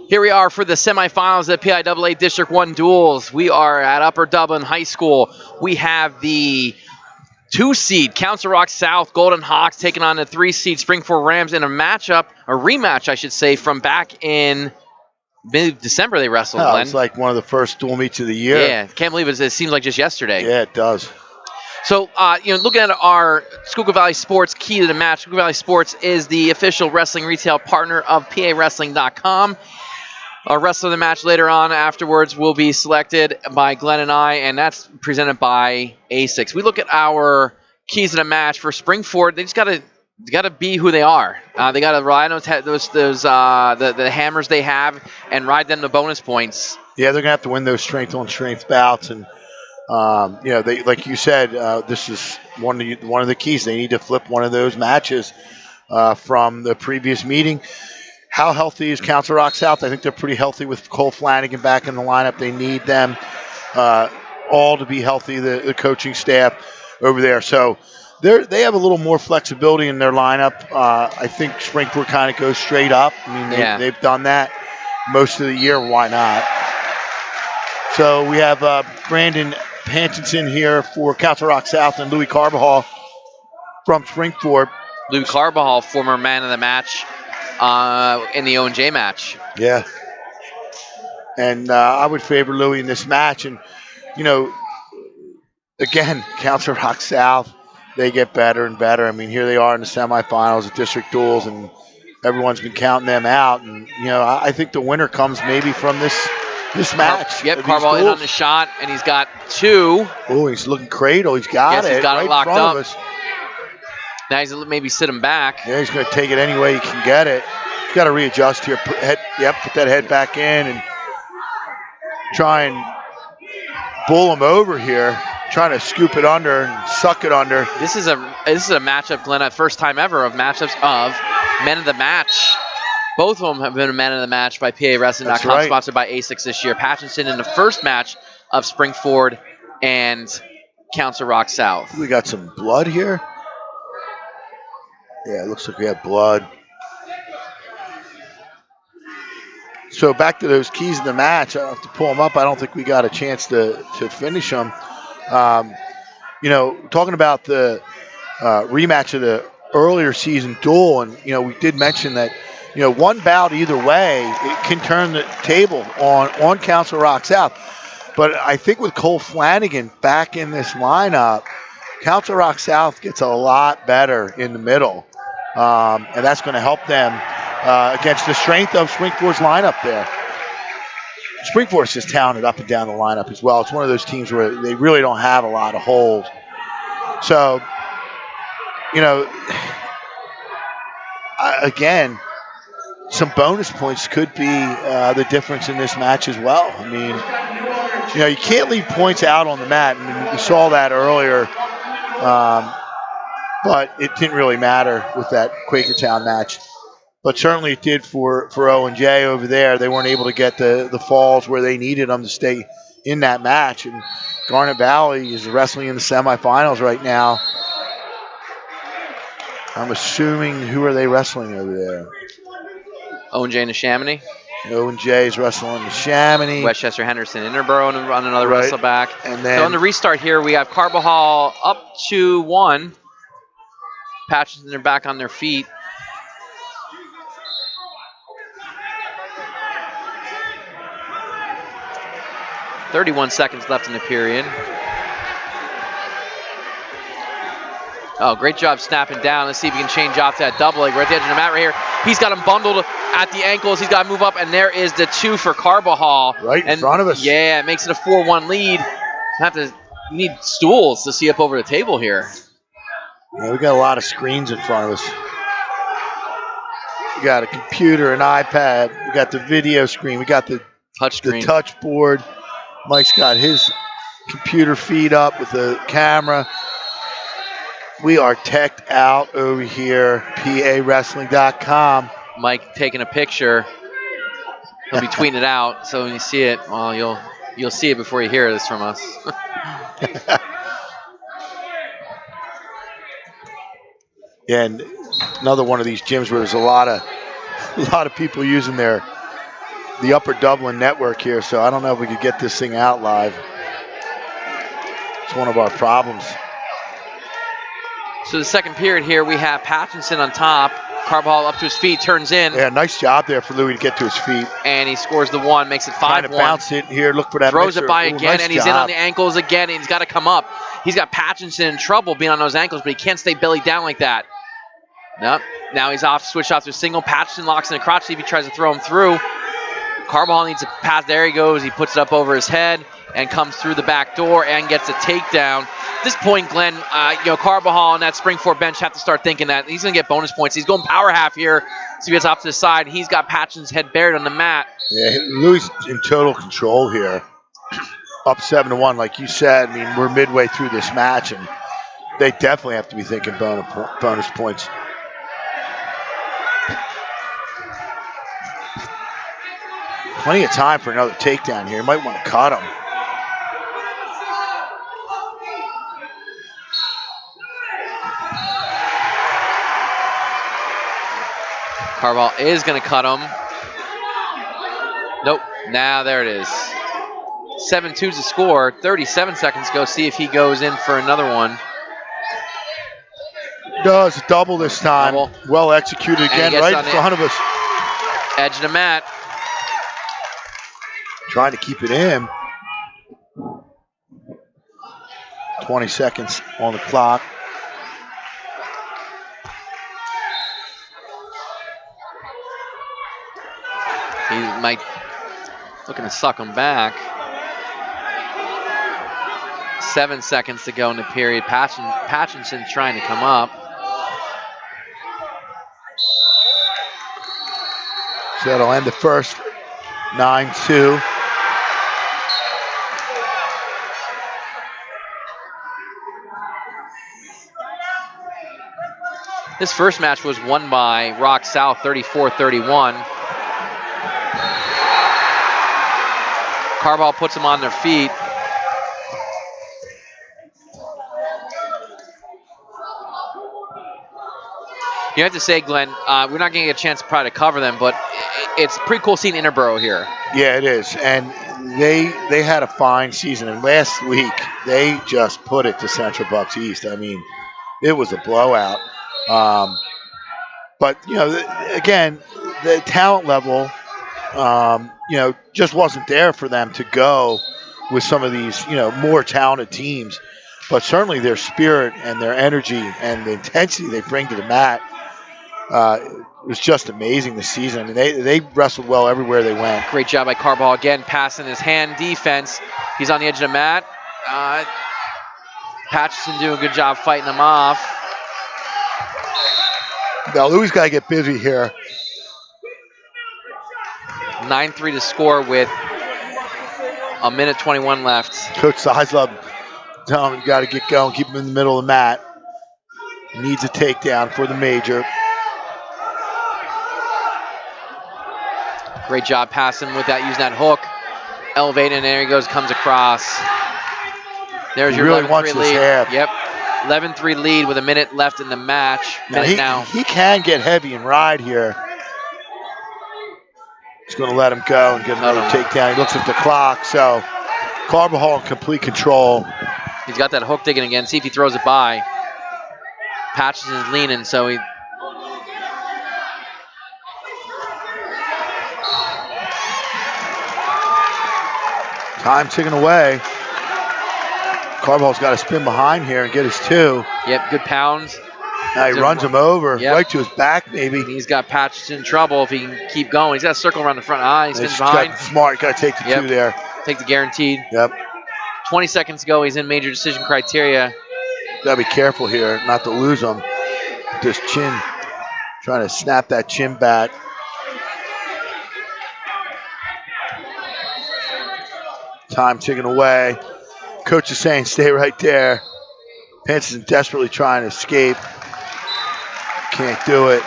Here we are for the semifinals of the PIAA District 1 Duals. We are at Upper Dublin High School. We have the 2-seed Council Rock South Golden Hawks taking on the 3-seed Springford Rams in a rematch, I should say, from back in mid-December they wrestled, Glenn. It's like one of the first dual meets of the year. Yeah, can't believe it seems like just yesterday. Yeah, it does. So, looking at our Schuylkill Valley Sports key to the match, Schuylkill Valley Sports is the official wrestling retail partner of PAWrestling.com. Our wrestler of the match later on afterwards will be selected by Glenn and I, and that's presented by A6. We look at our keys to the match for Springford. They just gotta be who they are. They gotta ride those the hammers they have and ride them to bonus points. Yeah, they're gonna have to win those strength on strength bouts, and they, like you said, this is one of the keys. They need to flip one of those matches from the previous meeting. How healthy is Council Rock South? I think they're pretty healthy with Cole Flanagan back in the lineup. They need them all to be healthy, the coaching staff over there. So they have a little more flexibility in their lineup. I think Springford kind of goes straight up. I mean, they've done that most of the year. Why not? So we have Brandon Hansenson here for Council Rock South and Louis Carbajal from Springford. Louis Carbajal, former man of the match in the O&J match. Yeah. And I would favor Louis in this match. And, again, Council Rock South, they get better and better. I mean, here they are in the semifinals of District Duals, and everyone's been counting them out. And, I think the winner comes maybe from this match. Yep, Carbajal in on the shot, and he's got two. Oh, he's looking cradle. He's got it. He's got right it locked in front up. Of us. Now he's maybe sit him back. Yeah, he's going to take it any way he can get it. He's got to readjust here. Put that head back in and try and bull him over here. Trying to scoop it under and suck it under. This is a matchup, Glenn, first time ever of matchups of men of the match. Both of them have been a men of the match by PAWrestling.com, right. Sponsored by ASICS this year. Patchinson in the first match of Springford and Council Rock South. We got some blood here. Yeah, it looks like we have blood. So back to those keys in the match. I have to pull them up. I don't think we got a chance to finish them. Talking about the rematch of the earlier season duel, and we did mention that one bout either way it can turn the table on Council Rock South. But I think with Cole Flanagan back in this lineup, Council Rock South gets a lot better in the middle, and that's going to help them against the strength of Springford's lineup there. Springford's just talented up and down the lineup as well. It's one of those teams where they really don't have a lot of holes. So, again, some bonus points could be the difference in this match as well. I mean, you can't leave points out on the mat. I mean, we saw that earlier, but it didn't really matter with that Quakertown match. But certainly it did for O&J over there. They weren't able to get the falls where they needed them to stay in that match. And Garnet Valley is wrestling in the semifinals right now. I'm assuming, who are they wrestling over there? O&J and the Chamonix. O&J is wrestling the Chamonix. Westchester Henderson Interborough on another wrestle back. And then, so on the restart here, we have Carbajal up 2-1. Patches are back on their feet. .31 seconds left in the period. Oh, great job snapping down. Let's see if he can change off to that double leg right at the edge of the mat right here. He's got him bundled at the ankles. He's got to move up, and there is the 2 for Carbajal. Right in front of us. Yeah, it makes it a 4-1 lead. Need stools to see up over the table here. Yeah, we got a lot of screens in front of us. We got a computer, an iPad. We got the video screen. We got the touch board. Mike's got his computer feed up with the camera. We are teched out over here, PAWrestling.com. Mike taking a picture. He'll be tweeting it out, so when you see it, well, you'll see it before you hear this from us. Yeah, and another one of these gyms where there's a lot of people using their the Upper Dublin network here, so I don't know if we could get this thing out live. It's one of our problems. So the second period here, we have Patchinson on top. Carbajal up to his feet, turns in. Yeah, nice job there for Louis to get to his feet. And he scores the one, makes it 5-1. Trying to bounce it here, look for that Throws mixer. it by Ooh, again, nice and he's job. in on the ankles again, and he's got to come up. He's got Patchinson in trouble being on those ankles, but he can't stay belly down like that. Nope. Now he's off, switch off to a single. Patchinson locks in a crotch, see if he tries to throw him through. Carbajal needs a pass. There he goes. He puts it up over his head and comes through the back door and gets a takedown. At this point, Glenn, Carbajal and that Springford bench have to start thinking that he's going to get bonus points. He's going power half here. So he gets off to the side. He's got Patchinson's head buried on the mat. Yeah, Louis in total control here. Up 7-1, like you said. I mean, we're midway through this match, and they definitely have to be thinking bonus points. Plenty of time for another takedown here. You might want to cut him. Carbajal is going to cut him. Nope. Now there it is. 7-2's the score. 37 seconds to go. See if he goes in for another one. Does double this time. Double. Well executed again, right in front of us. Edge of the mat. Trying to keep it in. 20 seconds on the clock. He might looking to suck him back. 7 seconds to go in the period. Patchinson trying to come up. So that'll end the first. 9-2. This first match was won by Rock South 34-31. Carbajal puts them on their feet. You have to say, Glenn, we're not going to get a chance probably to cover them, but it's pretty cool seeing Interborough here. Yeah, it is. And they had a fine season. And last week, they just put it to Central Bucks East. I mean, it was a blowout. But, again, the talent level, just wasn't there for them to go with some of these, more talented teams. But certainly their spirit and their energy and the intensity they bring to the mat was just amazing this season. I mean, they wrestled well everywhere they went. Great job by Carbajal again, passing his hand defense. He's on the edge of the mat. Patchinson doing a good job fighting him off. Now Louis got to get busy here. 9-3 to score with a minute 21 left. Coach Sizlub telling him you got to get going, keep him in the middle of the mat. Needs a takedown for the major. Great job passing with that, using that hook. Elevating, and there he goes, comes across. There's your really 11-3 lead. Half. Yep, 11-3 lead with a minute left in the match. He can get heavy and ride here. He's going to let him go and get another takedown. He looks at the clock, so Carbajal in complete control. He's got that hook digging again. See if he throws it by. Patchinson's leaning, so he... Time ticking away. Carbajal's got to spin behind here and get his two. Yep, good pounds. Now he runs him over, right to his back maybe. He's got Patchinson in trouble if he can keep going. He's got a circle around the front eye. He spins behind. Smart, got to take the two there. Take the guaranteed. Yep. 20 seconds to go. He's in major decision criteria. Got to be careful here not to lose him. This chin, trying to snap that chin back. Time ticking away. Coach is saying stay right there. Pence is desperately trying to escape. Can't do it.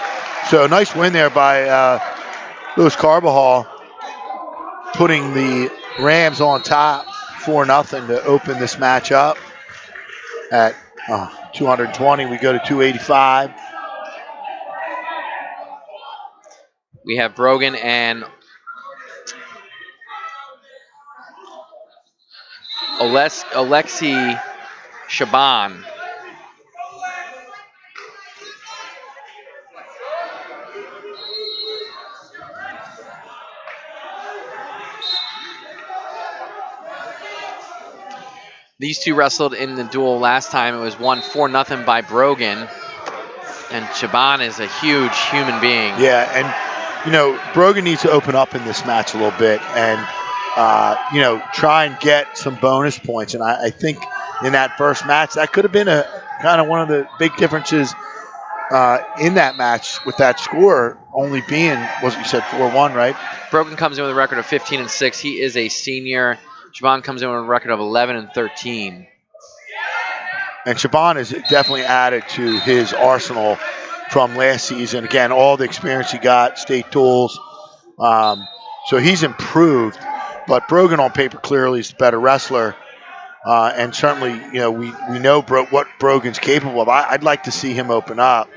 So nice win there by Louis Carbajal, putting the Rams on top 4-0 to open this match up. At 220, we go to 285. We have Brogan and Alexei Shaban. These two wrestled in the duel last time. It was won 4-0 by Brogan. And Shaban is a huge human being. Yeah, and Brogan needs to open up in this match a little bit and try and get some bonus points. And I think in that first match, that could have been a kind of one of the big differences in that match with that score only being, was you said 4-1, right? Brogan comes in with a record of 15-6. He is a senior. Shaban comes in with a record of 11-13. And Shaban has definitely added to his arsenal from last season. Again, all the experience he got, state duels. So he's improved. But Brogan on paper clearly is the better wrestler. And certainly, we know what Brogan's capable of. I'd like to see him open up.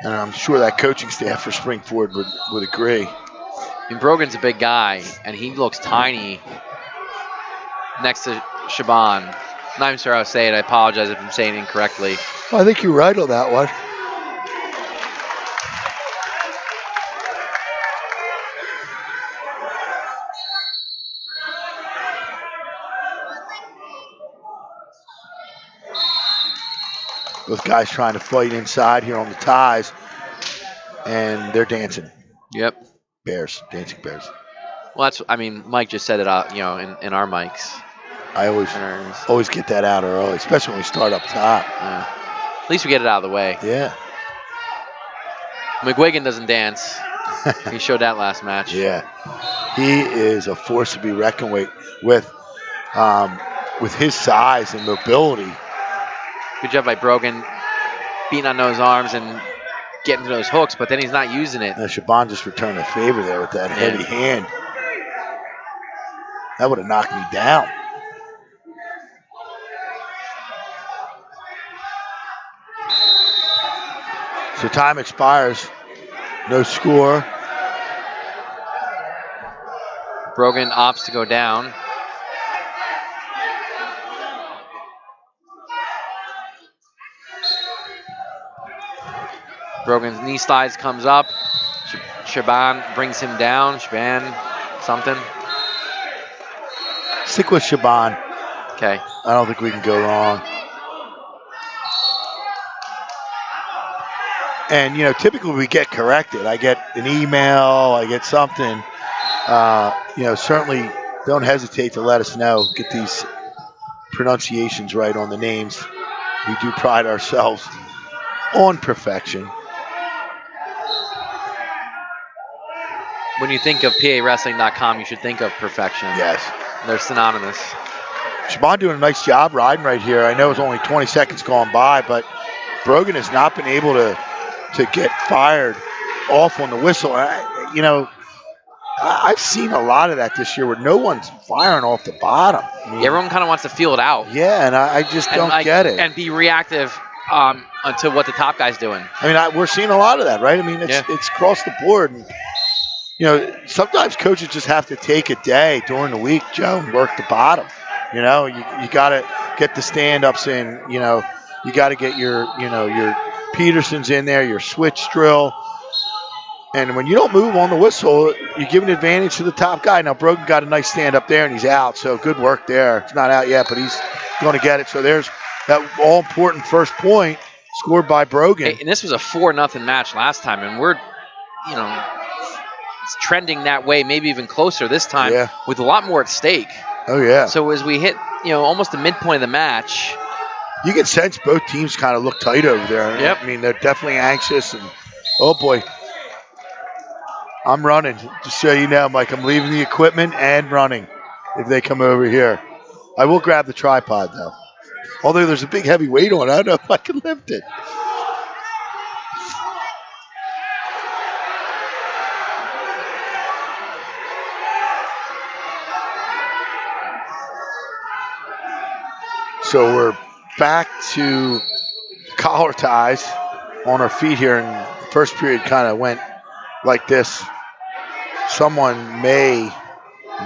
And I'm sure that coaching staff for Springford would agree. I mean, Brogan's a big guy, and he looks tiny next to Shaban. I'm not even sure how to say it. I apologize if I'm saying it incorrectly. Well, I think you're right on that one. Both guys trying to fight inside here on the ties, and they're dancing. Yep. Bears, dancing bears. Well, Mike just said it out, in our mics. I always get that out early, especially when we start up top. At least we get it out of the way. Yeah. McGuigan doesn't dance. He showed that last match. Yeah. He is a force to be reckoned with his size and mobility. Good job by Brogan beating on those arms and getting to those hooks, but then he's not using it. Shaban just returned a favor there with that heavy hand. That would have knocked me down. So time expires. No score. Brogan opts to go down. Brogan's knee slides, comes up. Shaban brings him down. Shaban, something. Stick with Shaban. Okay. I don't think we can go wrong. And, typically we get corrected. I get an email, I get something. Certainly don't hesitate to let us know. Get these pronunciations right on the names. We do pride ourselves on perfection. When you think of PAWrestling.com, you should think of perfection. Yes. They're synonymous. Shaban doing a nice job riding right here. I know it's only 20 seconds gone by, but Brogan has not been able to get fired off on the whistle. I've seen a lot of that this year where no one's firing off the bottom. Everyone kind of wants to feel it out. Yeah, and I just don't get it. And be reactive to what the top guy's doing. We're seeing a lot of that, right? It's across the board. And, sometimes coaches just have to take a day during the week, Joe, and work the bottom. You got to get the stand-ups in. You got to get your Petersons in there, your switch drill. And when you don't move on the whistle, you give an advantage to the top guy. Now, Brogan got a nice stand up there, and he's out, so good work there. It's not out yet, but he's going to get it. So there's that all-important first point scored by Brogan. Hey, and this was a 4-0 match last time, and we're, it's trending that way, maybe even closer this time with a lot more at stake. Oh, yeah. So as we hit, almost the midpoint of the match. You can sense both teams kind of look tight over there. Yep. They're definitely anxious, and, oh, boy. I'm running, just so you know, Mike. I'm leaving the equipment and running if they come over here. I will grab the tripod, though. Although there's a big heavy weight on it, I don't know if I can lift it. So we're back to collar ties on our feet here, and first period kind of went like this. Someone may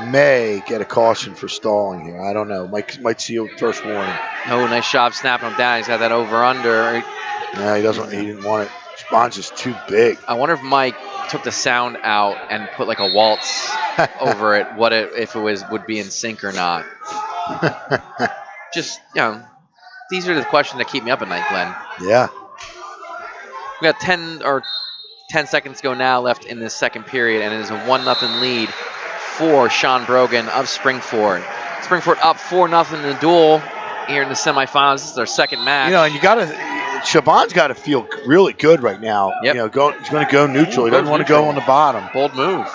may get a caution for stalling here. I don't know. Might see a first warning. Oh, nice job snapping him down. He's got that over under. No, he doesn't. He didn't want it. Spawn's just too big. I wonder if Mike took the sound out and put like a waltz over it. If it would be in sync or not? Just these are the questions that keep me up at night, Glenn. Yeah. We got 10 seconds to go now left in this second period, and it is a 1-0 lead for Sean Brogan of Springford. Springford up 4-0 in the duel here in the semifinals. This is their second match. And Shaban's got to feel really good right now. Yep. He's going to go neutral. He doesn't want to go on the bottom. Bold move.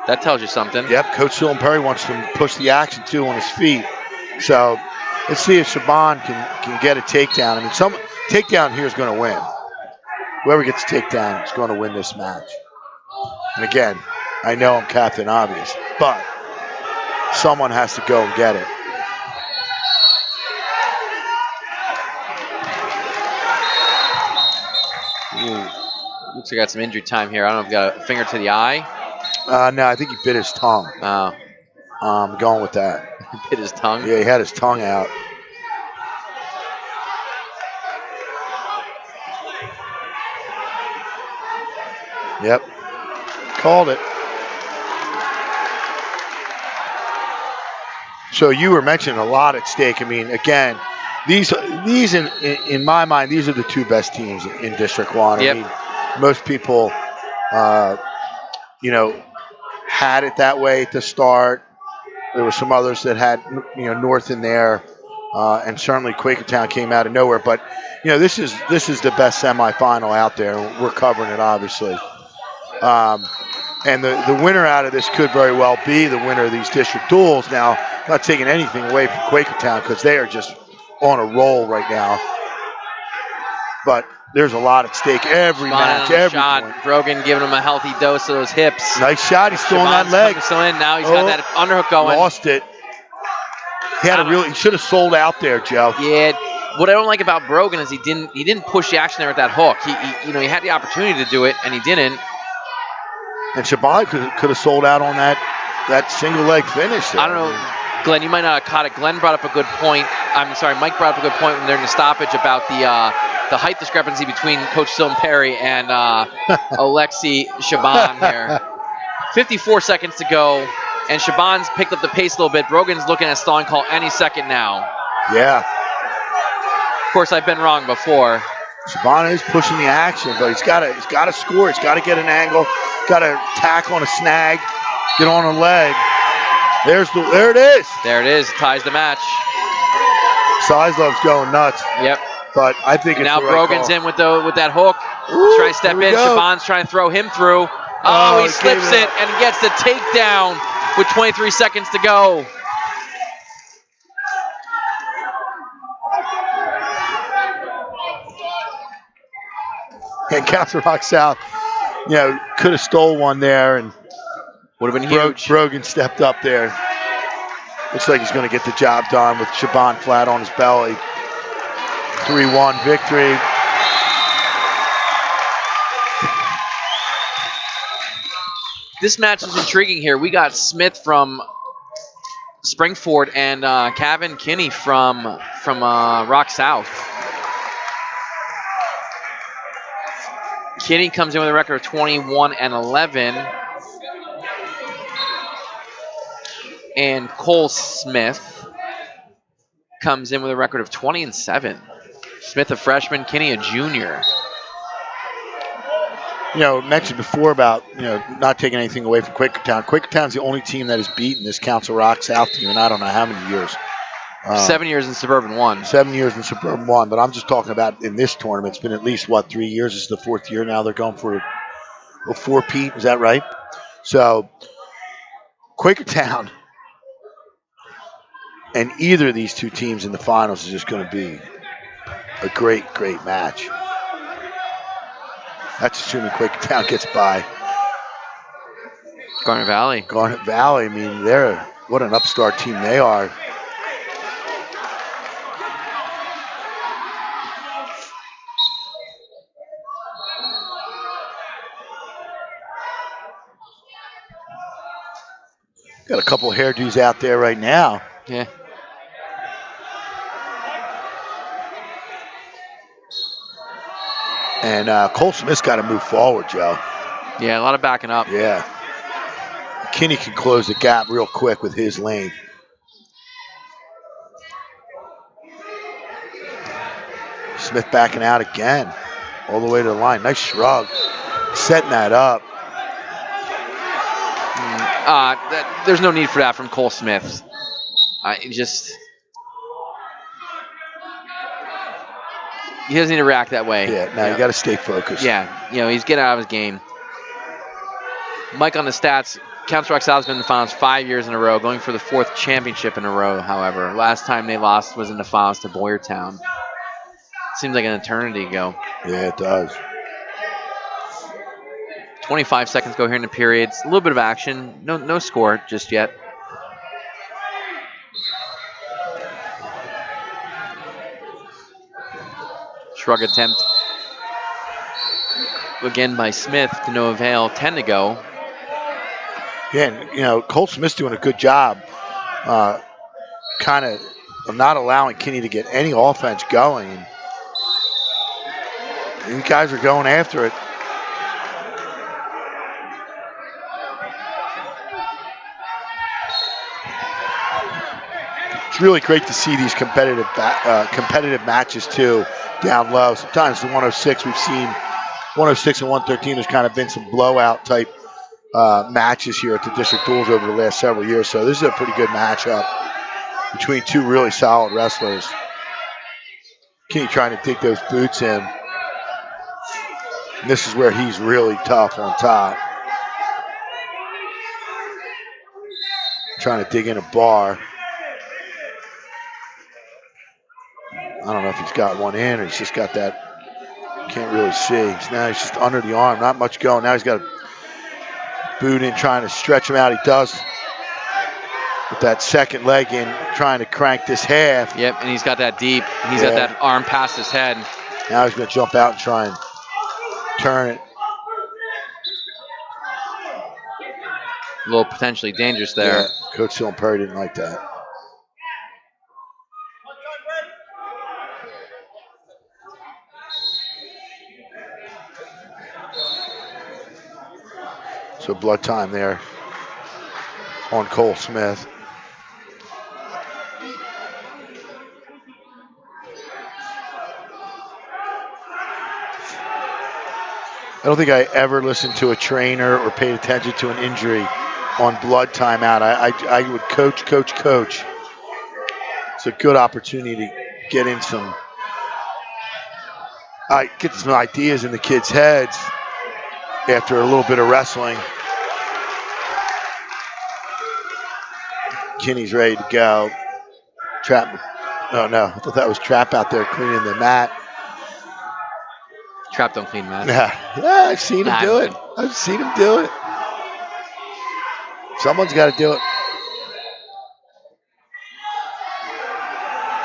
That tells you something. Yep. Coach Dylan Perry wants to push the action too on his feet. So let's see if Shaban can get a takedown. I mean, some takedown here is going to win. Whoever gets takedown is going to win this match. And again, I know I'm Captain Obvious, but someone has to go and get it. Ooh. Looks like I got some injury time here. I don't know if he got a finger to the eye. No, I think he bit his tongue. Oh. I'm going with that. He bit his tongue? Yeah, he had his tongue out. Yep. Called it. So you were mentioning a lot at stake. I mean, again, these in my mind, these are the two best teams in District 1. Yep. I mean, most people, had it that way to start. There were some others that had, North in there, and certainly Quakertown came out of nowhere. But, this is the best semifinal out there. We're covering it, obviously. And the winner out of this could very well be the winner of these district duels. Now, not taking anything away from Quakertown because they are just on a roll right now. But there's a lot at stake every match, every shot. point. Brogan giving him a healthy dose of those hips. Nice shot. He's still on that leg. Still in. Now he's got that underhook going. Lost it. He should have sold out there, Joe. Yeah. What I don't like about Brogan is he didn't push the action there with that hook. He had the opportunity to do it and he didn't. And Shaban could have sold out on that single leg finish there. I don't know, Glenn, you might not have caught it. Glenn brought up a good point. Mike brought up a good point when they're in the stoppage about the height discrepancy between Coach Dylan Perry and Alexi Shaban here. 54 seconds to go, and Shaban's picked up the pace a little bit. Brogan's looking at a stalling call any second now. Yeah. Of course, I've been wrong before. Shaban is pushing the action, but he's got to score. He's got to get an angle. Got to tack on a snag, get on a leg. There it is. There it is. Ties the match. Sizelove's going nuts. Yep. But I think it's now the right Brogan's call. in with that hook. Ooh, trying to step in. Shaban's trying to throw him through. Oh, he slips it and gets the takedown with 23 seconds to go. And Castle Rock South, could have stole one there, and would have been huge. Brogan stepped up there. Looks like he's going to get the job done with Shaban flat on his belly. 3-1 victory. This match is intriguing here. We got Smith from Springford and Kevin Kinney from Rock South. Kinney comes in with a record of 21-11. And Cole Smith comes in with a record of 20-7. Smith a freshman, Kinney a junior. Mentioned before about, not taking anything away from Quakertown. Quakertown's the only team that has beaten this Council Rock South team in I don't know how many years. 7 years in Suburban 1. 7 years in Suburban 1, but I'm just talking about in this tournament. It's been at least, 3 years? This is the 4th year now. They're going for a 4-peat. Is that right? So, Quakertown and either of these two teams in the finals is just going to be a great, great match. That's assuming Quakertown gets by. Garnet Valley. Garnet Valley, I mean, what an upstart team they are. Got a couple hairdos out there right now. Yeah. And Cole Smith's got to move forward, Joe. Yeah, a lot of backing up. Yeah. Kinney can close the gap real quick with his lane. Smith backing out again, all the way to the line. Nice shrug. Setting that up. There's no need for that from Cole Smith. He doesn't need to react that way. Yeah, now you got to stay focused. Yeah, he's getting out of his game. Mike on the stats, Counter-Strike Sal's been in the finals 5 years in a row, going for the 4th championship in a row, however. Last time they lost was in the finals to Boyertown. Seems like an eternity ago. Yeah, it does. 25 seconds go here in the periods. A little bit of action. No score just yet. Shrug attempt. Again by Smith to no avail. 10 to go. Yeah, and, Cole Smith's doing a good job kind of not allowing Kinney to get any offense going. These guys are going after it. It's really great to see these competitive matches too, down low. Sometimes the 106 we've seen 106 and 113. There's kind of been some blowout type matches here at the District Duals over the last several years. So this is a pretty good matchup between two really solid wrestlers. Kinney trying to dig those boots in. And this is where he's really tough on top. Trying to dig in a bar. I don't know if he's got one in or he's just got that. Can't really see. Now he's just under the arm. Not much going. Now he's got a boot in trying to stretch him out. He does. With that second leg in, trying to crank this half. Yep, and he's got that deep. He's got that arm past his head. Now he's going to jump out and try and turn it. A little potentially dangerous there. Yeah, Coach Hill and Perry didn't like that. So blood time there on Cole Smith. I don't think I ever listened to a trainer or paid attention to an injury on blood timeout. I would coach. It's a good opportunity to get some ideas in the kids' heads after a little bit of wrestling. Kinney's ready to go. Trap. Oh no, I thought that was Trap out there cleaning the mat. Trap don't clean mat. Yeah, I've seen him do it. I've seen him do it. Someone's got to do it.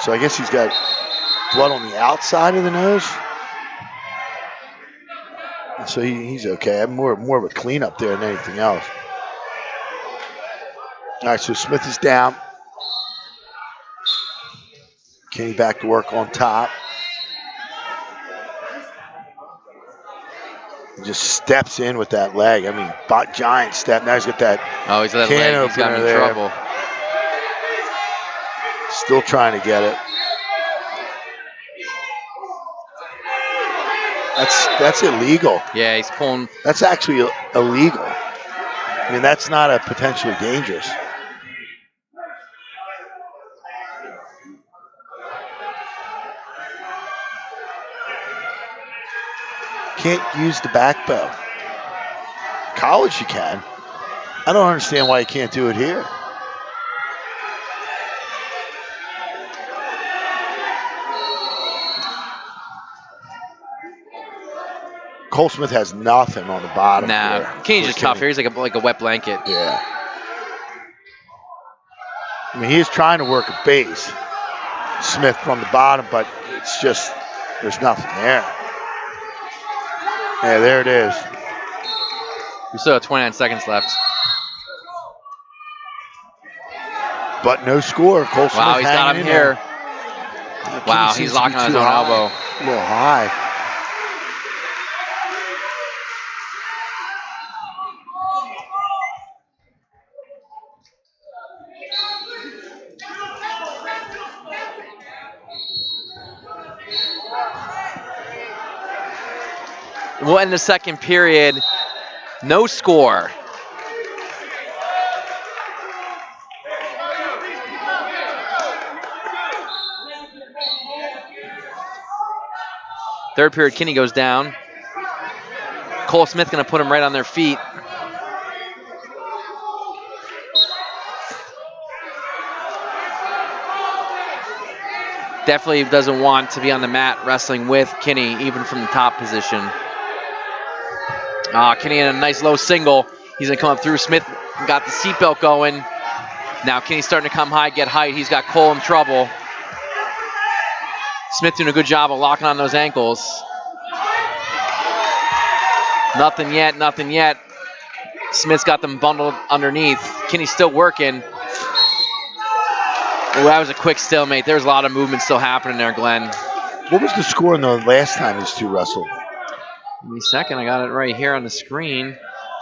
So I guess he's got blood on the outside of the nose. So he's okay. I'm more of a cleanup there than anything else. All right, so Smith is down. Kinney back to work on top. He just steps in with that leg. I mean, giant step. Now he's got that he's got that can leg. He's got him in there. trouble. Still trying to get it. That's illegal. Yeah, he's pulling. That's actually illegal. I mean, that's not a potentially dangerous. Can't use the back bow. College you can. I don't understand why you can't do it here. Cole Smith has nothing on the bottom. Nah, Kinney's just tough here. He's like a wet blanket. Yeah. I mean, he's trying to work a base. Smith from the bottom, but it's just, there's nothing there. Yeah, there it is. We still have 29 seconds left. but no score. Cole Smith Wow, he's got hanging him in there. here. Kenny Wow, he's seems to be locking on his too own high. elbow. A little high. We'll end the second period. No score. Third period, Kinney goes down. Cole Smith going to put him right on their feet. Definitely doesn't want to be on the mat wrestling with Kinney, even from the top position. Kinney in a nice low single. He's going to come up through. Smith got the seatbelt going. Now Kinney's starting to come high, get height. He's got Cole in trouble. Smith doing a good job of locking on those ankles. Nothing yet, nothing yet. Smith's got them bundled underneath. Kinney's still working. Oh, that was a quick stalemate. There's a lot of movement still happening there, Glenn. What was the score in the last time these two wrestled? Give me a second. I got it right here on the screen.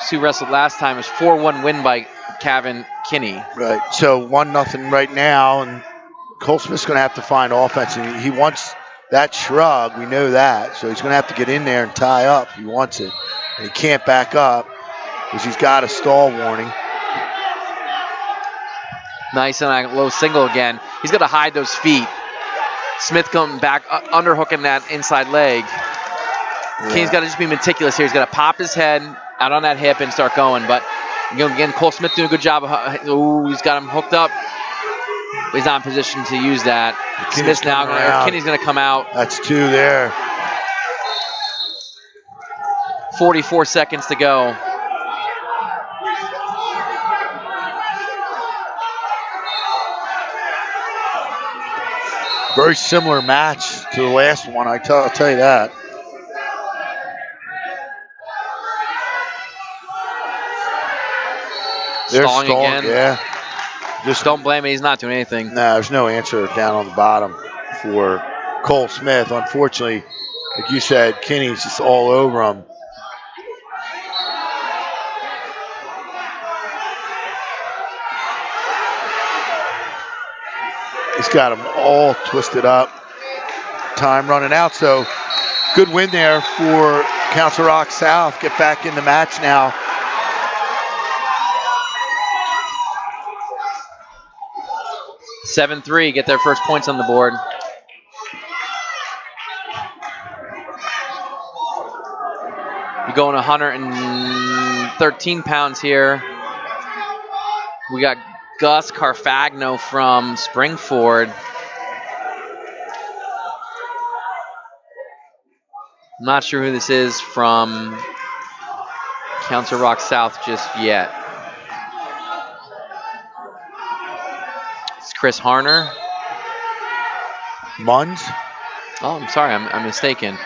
Two wrestled last time. It was 4-1 win by Kevin Kinney. Right. So 1-0 right now, and Cole Smith's going to have to find offense. And he wants that shrug. We know that. So he's going to have to get in there and tie up. He wants it. And he can't back up because he's got a stall warning. Nice and a low single again. He's got to hide those feet. Smith coming back, underhooking that inside leg. Yeah. Kinney's got to just be meticulous here. He's got to pop his head out on that hip and start going. But again, Cole Smith doing a good job. He's got him hooked up. He's not in position to use that. Smith's now Kinney's going to come out. That's two there. 44 seconds to go. Very similar match to the last one, I'll tell you that. They're stalling again. Yeah. Just don't blame him. He's not doing anything. No, there's no answer down on the bottom for Cole Smith. Unfortunately, like you said, Kinney's just all over him. He's got them all twisted up. Time running out, so good win there for Council Rock South. Get back in the match now. (7-3), get their first points on the board. You're going 113 pounds here. We got Gus Carfagno from Springford. I'm not sure who this is from Council Rock South just yet. It's Chris Harner. Munns? Oh, I'm sorry, I'm mistaken.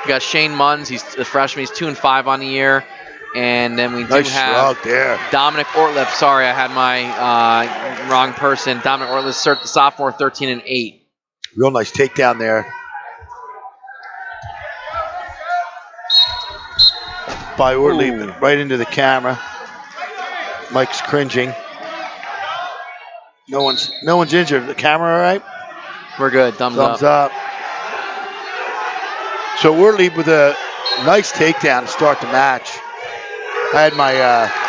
We got Shane Munns. He's a freshman. He's 2-5 on the year. And then we do have Dominic Ortlip. Sorry, I had my wrong person. Dominic Ortlip, sophomore, 13-8. Real nice takedown there by Ortlip, right into the camera. Mike's cringing. No one's injured. The camera all right? We're good. Thumbs up. So Ortlip with a nice takedown to start the match. I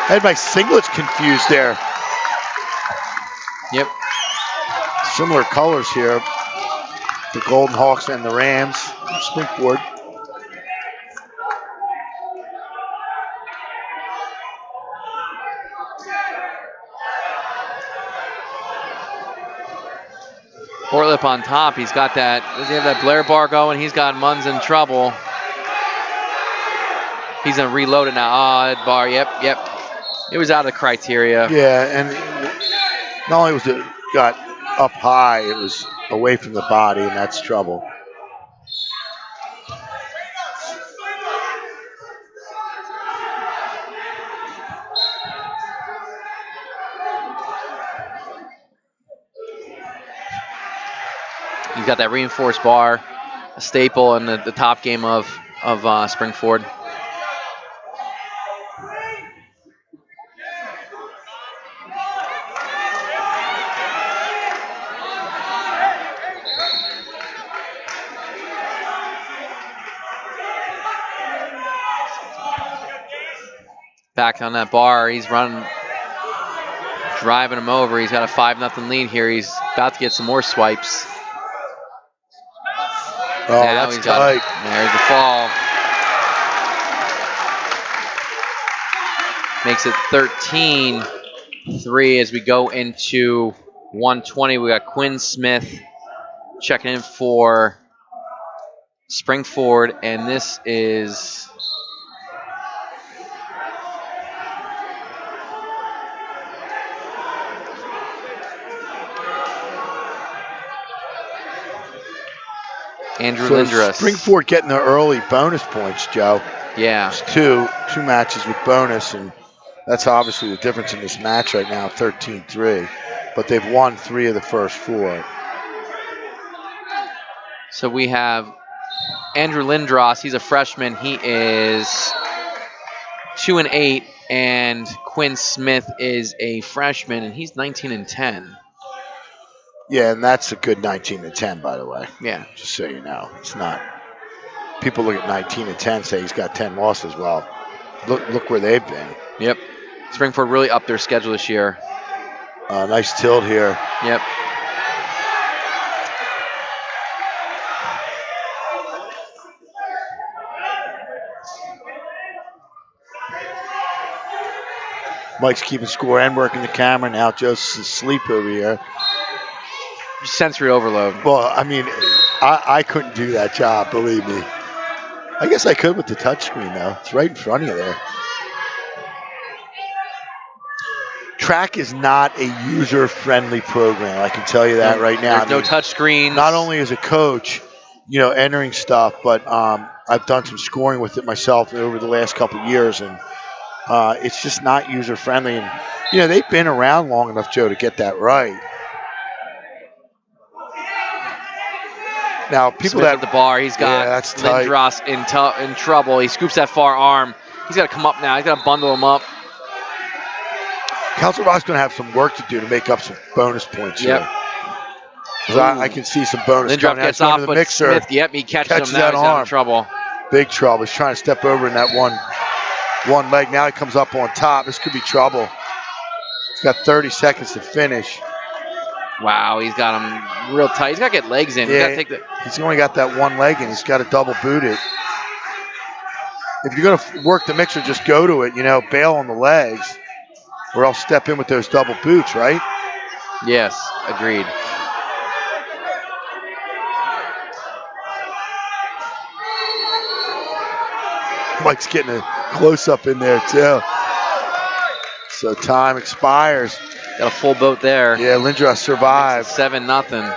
had my singlets confused there. Yep. Similar colors here. The Golden Hawks and the Rams. Springboard. Ortlip on top. He's got that. Does he have that Blair bar going? He's got Munns in trouble. He's gonna reload it now. Oh, that bar. Yep. It was out of the criteria. Yeah, and not only was it got up high, it was away from the body, and that's trouble. got that reinforced bar, a staple in the top game of Springford. Back on that bar, he's running, driving him over. He's got a 5-0 lead here. He's about to get some more swipes. Oh, now that's he's tight. There's the fall. Makes it 13-3 as we go into 120. We got Quinn Smith checking in for Springford, and this is Andrew Lindros. Springford getting the early bonus points, Joe. Yeah. It's two matches with bonus, and that's obviously the difference in this match right now, 13-3. But they've won 3 of the first 4. So we have Andrew Lindros. He's a freshman. He is 2-8, and Quinn Smith is a freshman, and he's 19-10. Yeah, and that's a good 19-10, by the way. Yeah. Just so you know, it's not. People look at 19-10, say he's got 10 losses. Well, look where they've been. Yep. Springford really upped their schedule this year. Nice tilt here. Yep. Mike's keeping score and working the camera. Now Joseph's asleep over here. Sensory overload. Well, I mean, I couldn't do that job, believe me. I guess I could with the touchscreen, though. It's right in front of you there. Track is not a user-friendly program. I can tell you that right now. There's no touch screens. Not only as a coach, entering stuff, but I've done some scoring with it myself over the last couple of years, and it's just not user-friendly. And they've been around long enough, Joe, to get that right. Now, people Smith at the bar, he's got that's tight. Lindros in trouble. He scoops that far arm. He's got to come up now. He's got to bundle him up. Council Rock's going to have some work to do to make up some bonus points here. Because I can see some bonus Lindros coming gets out. off, The but mixer Smith, he catches him now. that He's arm. in trouble. Big trouble. He's trying to step over in that one leg. Now he comes up on top. This could be trouble. He's got 30 seconds to finish. Wow, he's got him real tight. He's got to get legs in. Yeah, he's only got that one leg in. He's got to double boot it. If you're going to work the mixer, just go to it. Bail on the legs, or else step in with those double boots, right? Yes, agreed. Mike's getting a close-up in there, too. So time expires. Got a full boat there. Yeah, Lindros survived. 7-0.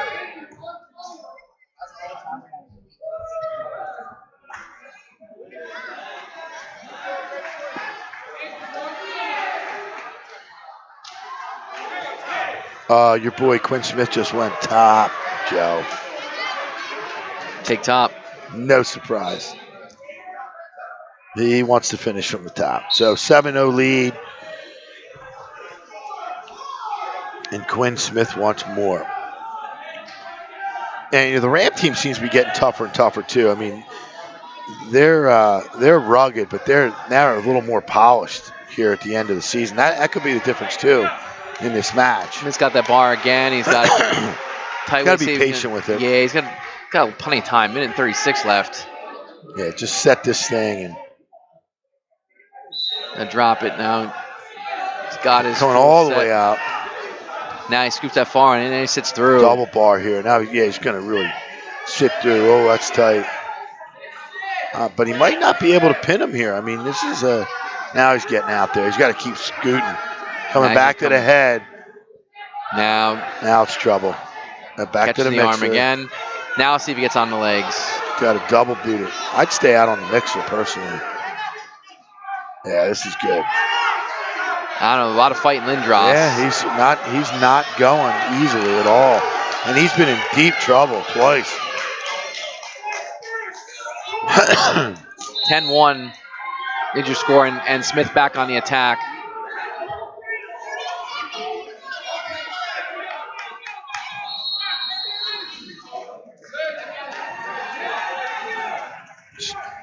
Your boy Quinn Smith just went top, Joe. Take top. No surprise. He wants to finish from the top. So 7-0 lead. And Quinn Smith wants more. And the Ram team seems to be getting tougher and tougher too. I mean, they're rugged, but they're now a little more polished here at the end of the season. That could be the difference too in this match. He's got that bar again. He's got tight. Got to be patient with it. Yeah, he's got plenty of time. 1:36 left. Yeah, just set this thing and drop it now. He's got his coming all the way out. Now he scoops that far and then he sits through. Double bar here. Now, yeah, he's going to really sit through. Oh, that's tight. But he might not be able to pin him here. I mean, this is now he's getting out there. He's got to keep scooting. Coming back to the head. Now it's trouble. Back to the mixer. arm again. Now see if he gets on the legs. Got to double boot it. I'd stay out on the mixer personally. Yeah, this is good. I don't know, a lot of fighting Lindros. Yeah, he's not going easily at all. And he's been in deep trouble twice. 10-1 is your score, and Smith back on the attack.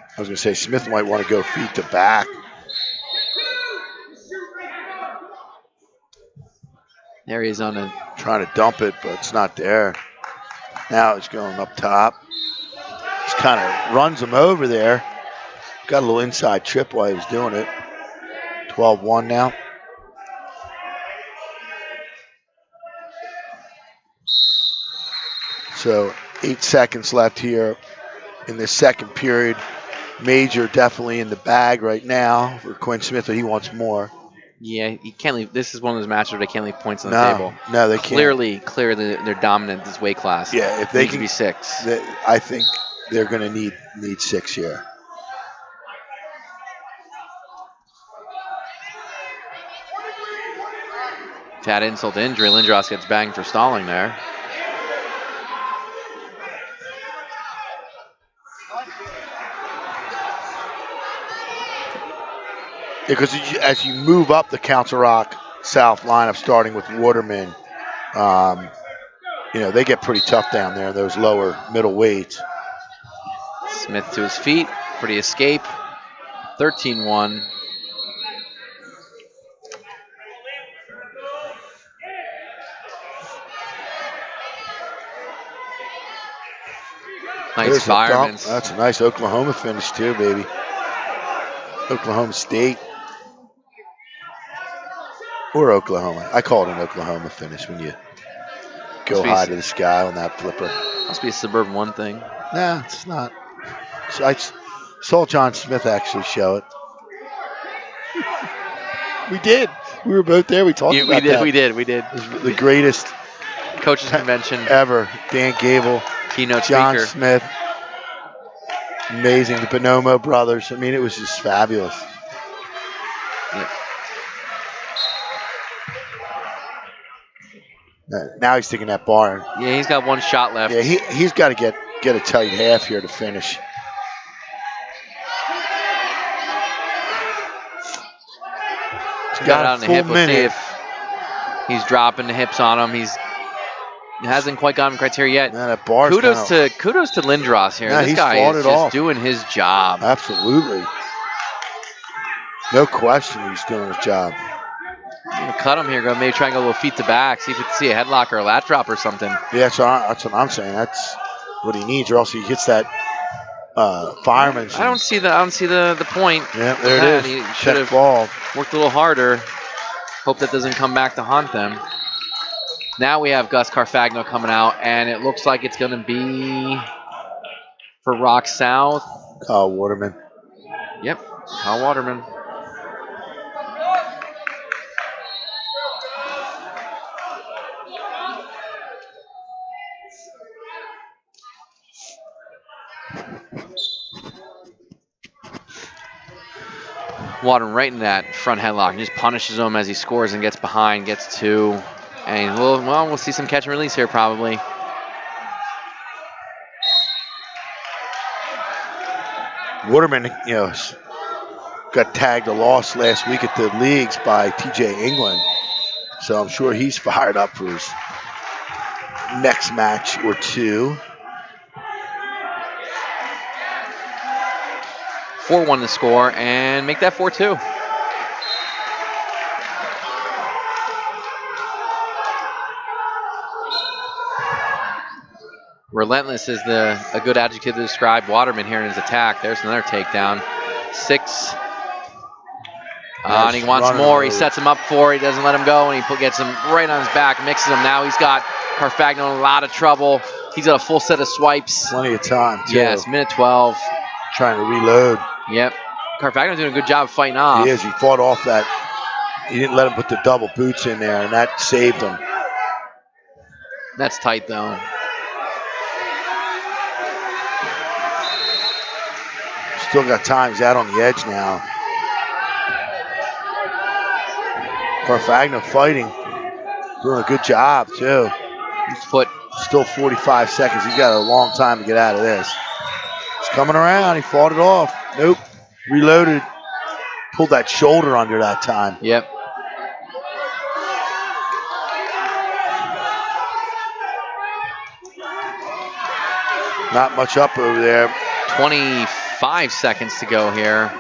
I was going to say Smith might want to go feet to back. There he is on a... Trying to dump it, but it's not there. Now it's going up top. Just kind of runs him over there. Got a little inside trip while he was doing it. 12-1 now. So 8 seconds left here in this second period. Major definitely in the bag right now for Quinn Smith, but he wants more. Yeah, he can't leave. This is one of those matches where they can't leave points on the table. No, they Clearly, they're dominant in this weight class. Yeah, if they Needs can to be 6. I think they're going to need 6 here. To add insult to injury, Lindros gets banged for stalling there. Because as you move up the Council Rock South lineup, starting with Waterman, they get pretty tough down there, those lower middle weights. Smith to his feet for the escape. 13-1. Nice fireman. That's a nice Oklahoma finish too, baby. Oklahoma State. Or Oklahoma. I call it an Oklahoma finish when you go high to the sky on that flipper. Must be a Suburban 1 thing. Nah, it's not. So I saw John Smith actually show it. We did. We were both there. We talked about that. We did. It was the greatest coaches convention ever. Dan Gable, keynote John speaker. Smith. Amazing. The Bonomo brothers. I mean, it was just fabulous. Yeah. Now he's taking that bar. Yeah, he's got 1 shot left. Yeah, he's got to get a tight half here to finish. He's got on the hip. Let's see if he's dropping the hips on him. He hasn't quite gotten criteria yet. Man, that bar's kudos to Lindros here. Yeah, this guy is just doing his job. Absolutely. No question he's doing his job. Cut him here. Go maybe try and go a little feet to back. See if we can see a headlock or a lat drop or something. Yeah, that's what I'm saying. That's what he needs, or else he hits that fireman. I don't see the point. Yeah, there it is. He should have worked a little harder. Hope that doesn't come back to haunt them. Now we have Gus Carfagno coming out, and it looks like it's going to be for Rock South. Kyle Waterman. Yep, Kyle Waterman. Waterman right in that front headlock and just punishes him as he scores and gets behind, gets 2. And we'll see some catch and release here probably. Waterman, got tagged a loss last week at the leagues by TJ England. So I'm sure he's fired up for his next match or 2. 4-1 to score and make that 4-2. Relentless is a good adjective to describe Waterman here in his attack. There's another takedown. 6. And he wants more. He sets him up for it. He doesn't let him go, and he gets him right on his back, mixes him. Now he's got Carfagno in a lot of trouble. He's got a full set of swipes. Plenty of time, too. Yes, minute 12. Trying to reload. Yep. Carfagno's doing a good job of fighting off. He is. He fought off that. He didn't let him put the double boots in there, and that saved him. That's tight, though. Still got time. He's out on the edge now. Carfagno fighting. Doing a good job, too. He's put Still 45 seconds. He's got a long time to get out of this. He's coming around. He fought it off. Nope. Reloaded. Pulled that shoulder under that time. Yep. Not much up over there. 25 seconds to go here.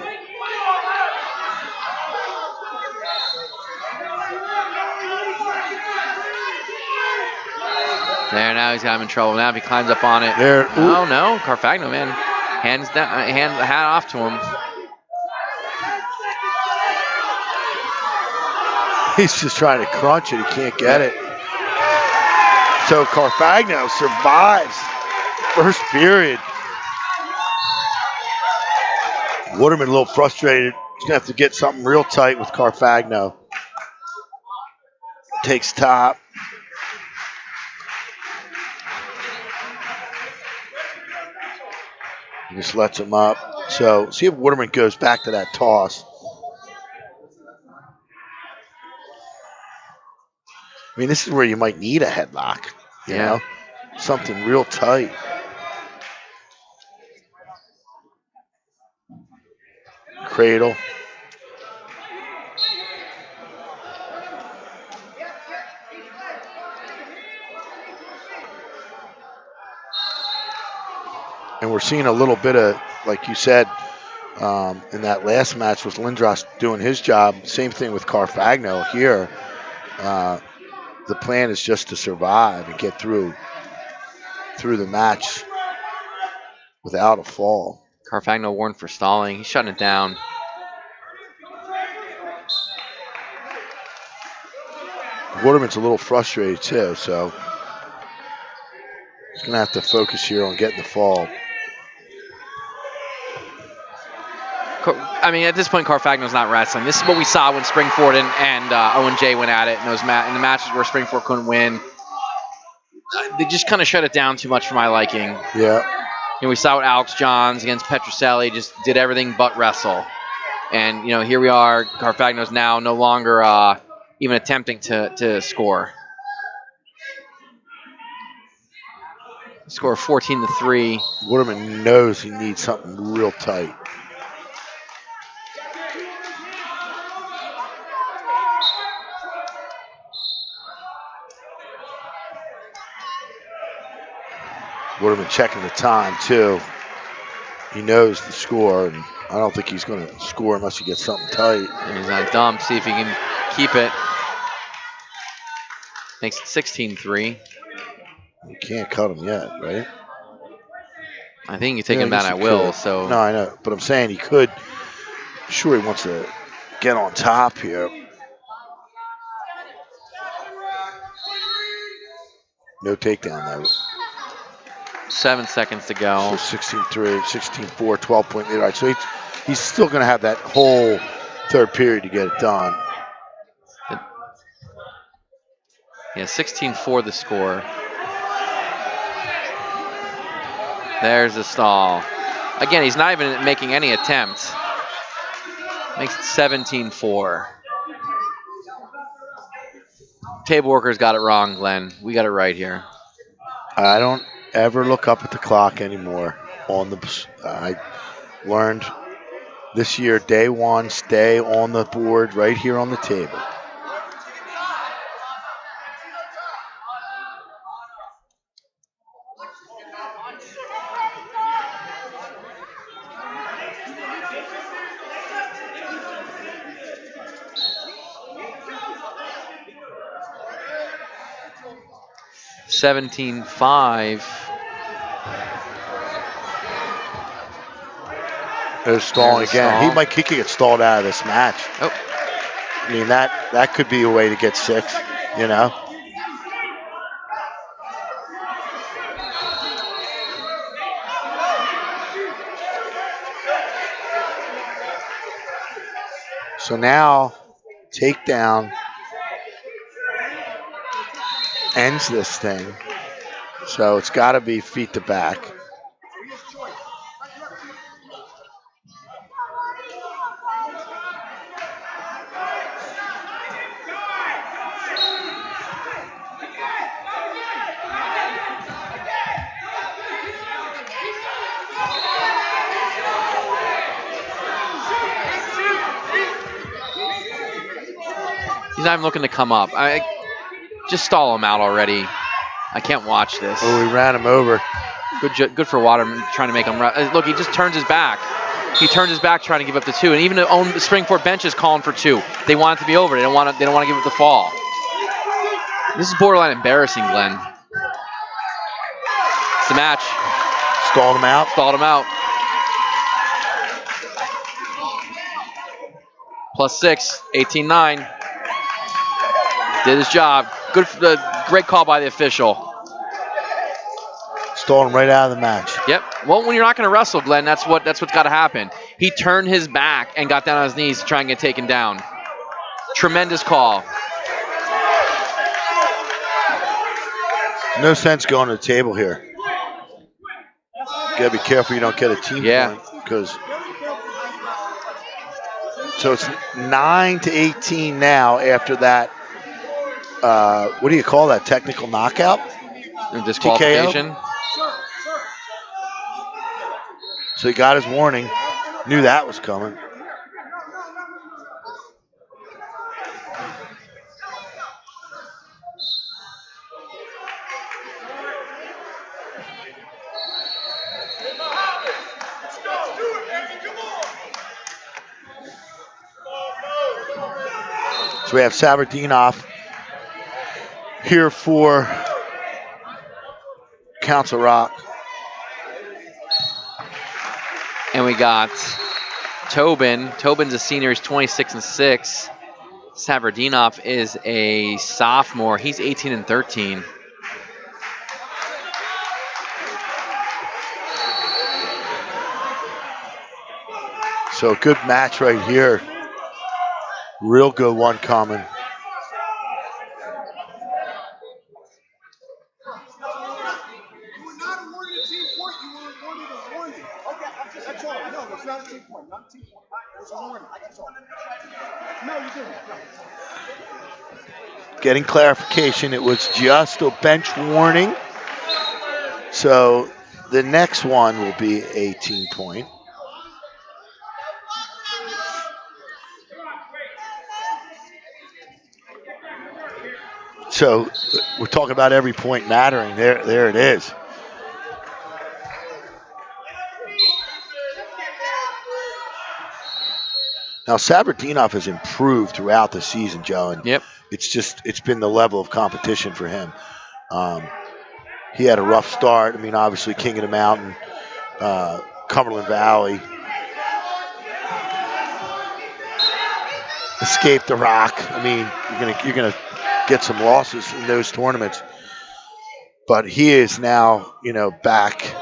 There, now he's got him in trouble. Now if he climbs up on it. There. Oh, no. Carfagno, man. Hands down, hat off to him. He's just trying to crunch it. He can't get it. So Carfagno survives first period. Waterman a little frustrated. He's going to have to get something real tight with Carfagno. Takes top. Just lets him up. So see if Waterman goes back to that toss. I mean, this is where you might need a headlock. You know? Something real tight. Cradle. And we're seeing a little bit of, like you said, in that last match with Lindros doing his job. Same thing with Carfagno here. The plan is just to survive and get through the match without a fall. Carfagno warned for stalling. He's shutting it down. Waterman's a little frustrated too, so he's going to have to focus here on getting the fall. I mean, at this point, Carfagno's not wrestling. This is what we saw when Springford and Owen J went at it in those in the matches where Springford couldn't win. They just kind of shut it down too much for my liking. Yeah. We saw what Alex Johns against Petrucelli just did everything but wrestle. And, here we are. Carfagno's now no longer even attempting to score. Score 14-3. Waterman knows he needs something real tight. Waterman checking the time too. He knows the score, and I don't think he's going to score unless he gets something tight. And he's on dump. See if he can keep it. Makes it 16-3. You can't cut him yet, right? I think you take him down at will. So no, I know, but I'm saying he could. Sure, he wants to get on top here. No takedown though. 7 seconds to go. So 16-3, 16-4, 12-point lead. All right, so he's still going to have that whole third period to get it done. Yeah, 16-4 the score. There's the stall. Again, he's not even making any attempt. Makes it 17-4. Table workers got it wrong, Glenn. We got it right here. I don't ever look up at the clock anymore. I learned this year, day one, stay on the board right here on the table. $17.5. There's stalling again. He could get stalled out of this match. Oh. I mean, that could be a way to get 6, you know? So now, takedown ends this thing. So it's got to be feet to back. He's not even looking to come up. Just stall him out already. I can't watch this. Oh, we ran him over. Good for Waterman trying to make him run. Look, he just turns his back. He turns his back trying to give up the 2, and even the own Springport bench is calling for 2. They want it to be over. They don't want to give up the fall. This is borderline embarrassing, Glenn. It's the match. Stalled him out. Stalled him out. +6, 18-9. Did his job. Great call by the official. Stalled him right out of the match. Yep. Well, when you're not going to wrestle, Glenn, that's what's got to happen. He turned his back and got down on his knees to try and get taken down. Tremendous call. No sense going to the table here. Gotta be careful you don't get a team point, because so it's 9-18 now after that. What do you call that? Technical knockout? Disqualification. TKO? So he got his warning. Knew that was coming. So we have Savardinov here for Council Rock. And we got Tobin. Tobin's a senior. He's 26-6. Savardinov is a sophomore. He's 18-13. So good match right here. Real good one coming. Getting clarification, it was just a bench warning. So the next one will be 18 point. So we're talking about every point mattering. There it is. Now Savardinov has improved throughout the season, Joe, and it's been the level of competition for him. He had a rough start. I mean, obviously King of the Mountain, Cumberland Valley, escaped the rock. I mean, you're gonna get some losses in those tournaments, but he is now back,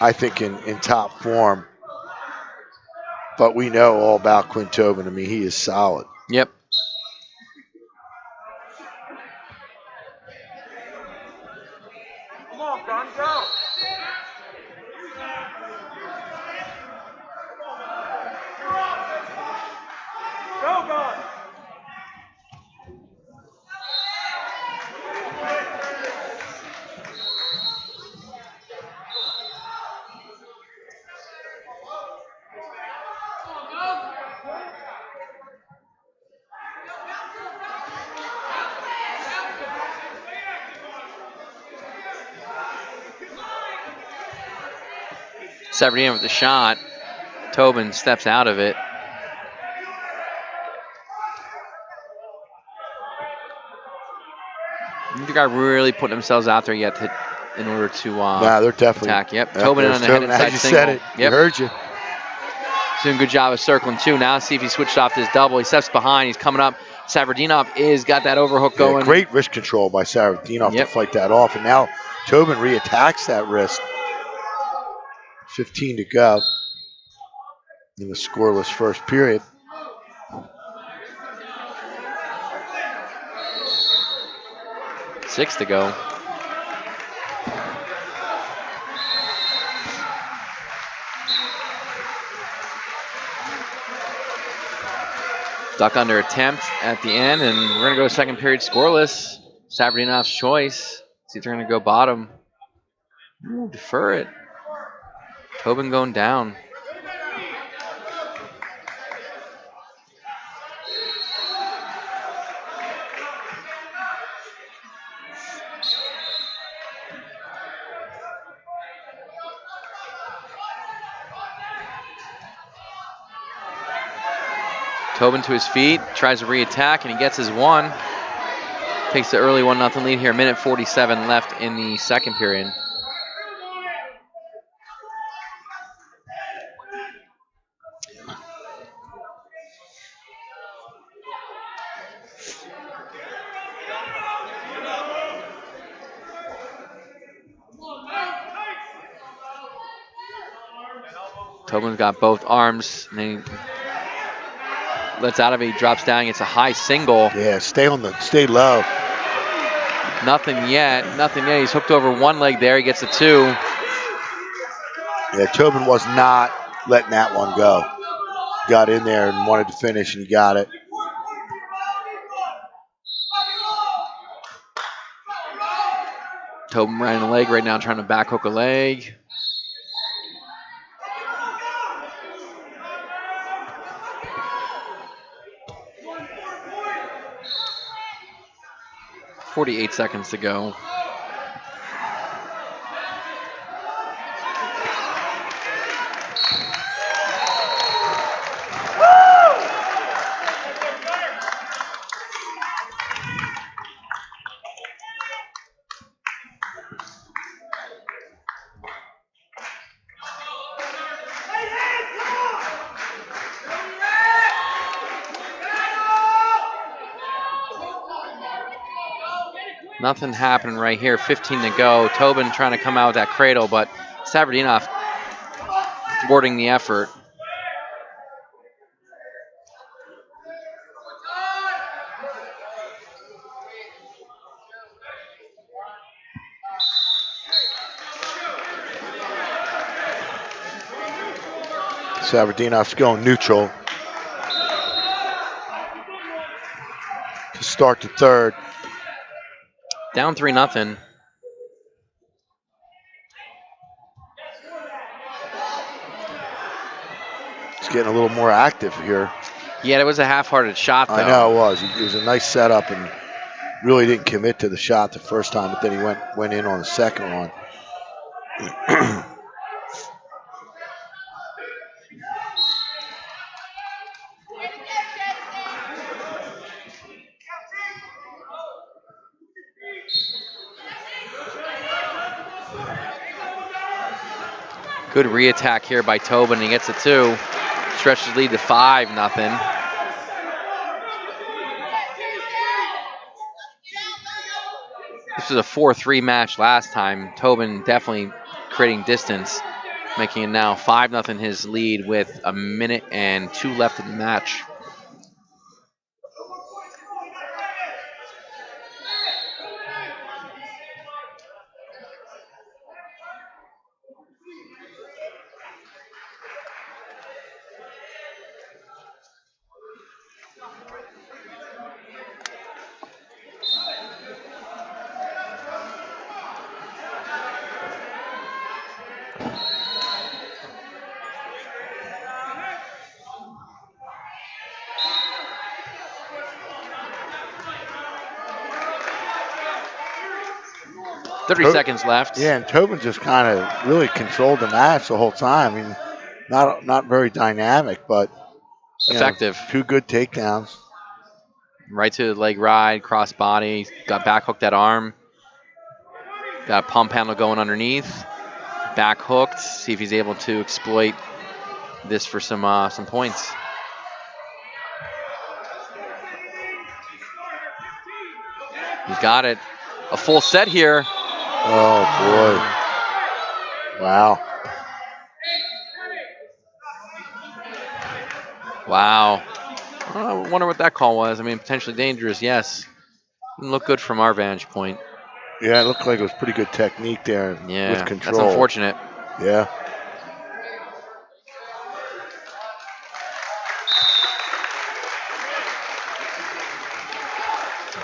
I think, in top form. But we know all about Quinn Tobin. I mean, he is solid. Yep. Come on, Bron, go. Go, God. Savardinov with the shot. Tobin steps out of it. Neither guy really putting themselves out there yet in order to they're definitely attack. Yep. Tobin on the head Tobin. inside As you single. said it. Yep. He heard you. He's doing a good job of circling too. Now see if he switched off his double. He steps behind. He's coming up. Savardinov is got that overhook going. Great wrist control by Savardinov to fight that off. And now Tobin reattacks that wrist. 15 to go in the scoreless first period. Six to go. Duck under attempt at the end, and we're going to go second period scoreless. Savardinov's choice. See if they're going to go bottom. Ooh, defer it. Tobin going down. Tobin to his feet, tries to re-attack, and he gets his one. Takes the early 1-0 lead here. Minute 47 left in the second period. Tobin's got both arms, and then he lets out of it. He drops down, gets a high single. Yeah, stay low. Nothing yet. He's hooked over one leg there. He gets a two. Yeah, Tobin was not letting that one go. Got in there and wanted to finish, and he got it. Tobin riding a leg right now, trying to back hook a leg. .48 seconds to go. Nothing happening right here. 15 to go. Tobin trying to come out with that cradle, but Savardinoff thwarting the effort. Savardinoff's going neutral to start the third. Down 3-0. He's getting a little more active here. Yeah, it was a half-hearted shot, though. I know it was. It was a nice setup and really didn't commit to the shot the first time, but then he went in on the second one. Good re-attack here by Tobin. He gets a two. Stretches lead to 5-0. This was a 4-3 match last time. Tobin definitely creating distance, making it now 5-0 his lead with a minute and 2 left in the match. Seconds left. Yeah, and Tobin just kind of really controlled the match the whole time. I mean, not very dynamic, but effective. 2 good takedowns. Right to the leg ride, cross body. Got back hooked that arm. Got a pump handle going underneath. Back hooked. See if he's able to exploit this for some points. He's got it. A full set here. Oh, boy. Wow. Wow. I wonder what that call was. I mean, potentially dangerous, yes. Didn't look good from our vantage point. Yeah, it looked like it was pretty good technique there with control. That's unfortunate. Yeah.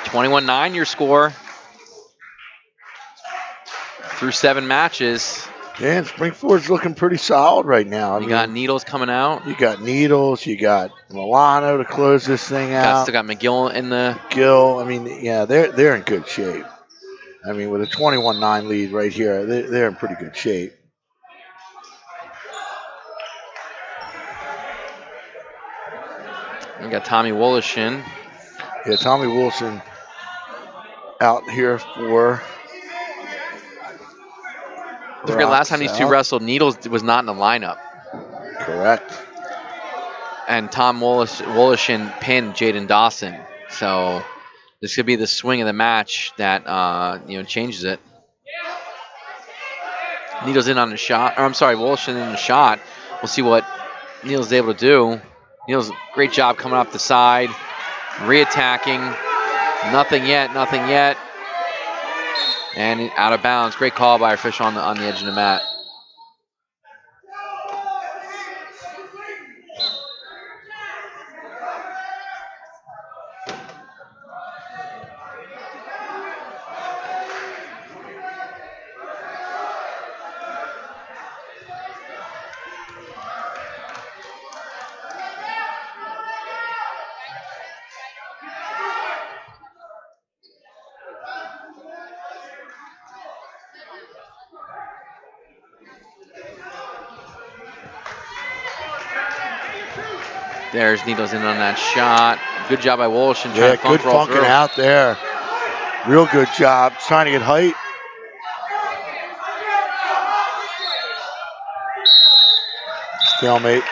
$21-9 your score. Through 7 matches. Yeah, and Springford's looking pretty solid right now. You got Needles coming out. You got Needles. You got Milano to close this thing out. Still got McGill in the... McGill. I mean, yeah, they're in good shape. I mean, with a 21-9 lead right here, they're in pretty good shape. We got Tommy Wolishin. Yeah, Tommy Wilson out here for. Don't forget, last time these two South. wrestled, Needles was not in the lineup. Correct. And Tom Wolishin pinned Jaden Dawson. So this could be the swing of the match that changes it. Needles in on the shot. Or I'm sorry, Wolishin in the shot. We'll see what Needles is able to do. Needles, great job coming off the side, re-attacking. Nothing yet. And out of bounds. Great call by our official on the edge of the mat. There's Needles in on that shot. Good job by Wolishin trying to funk roll through. Good funking out there. Real good job. Trying to get height. Stalemate.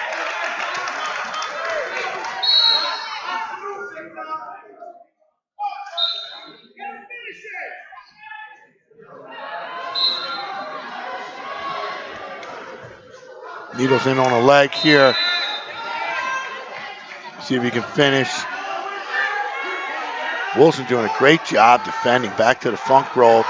Needles in on a leg here. See if he can finish. Wilson doing a great job defending. Back to the funk roll.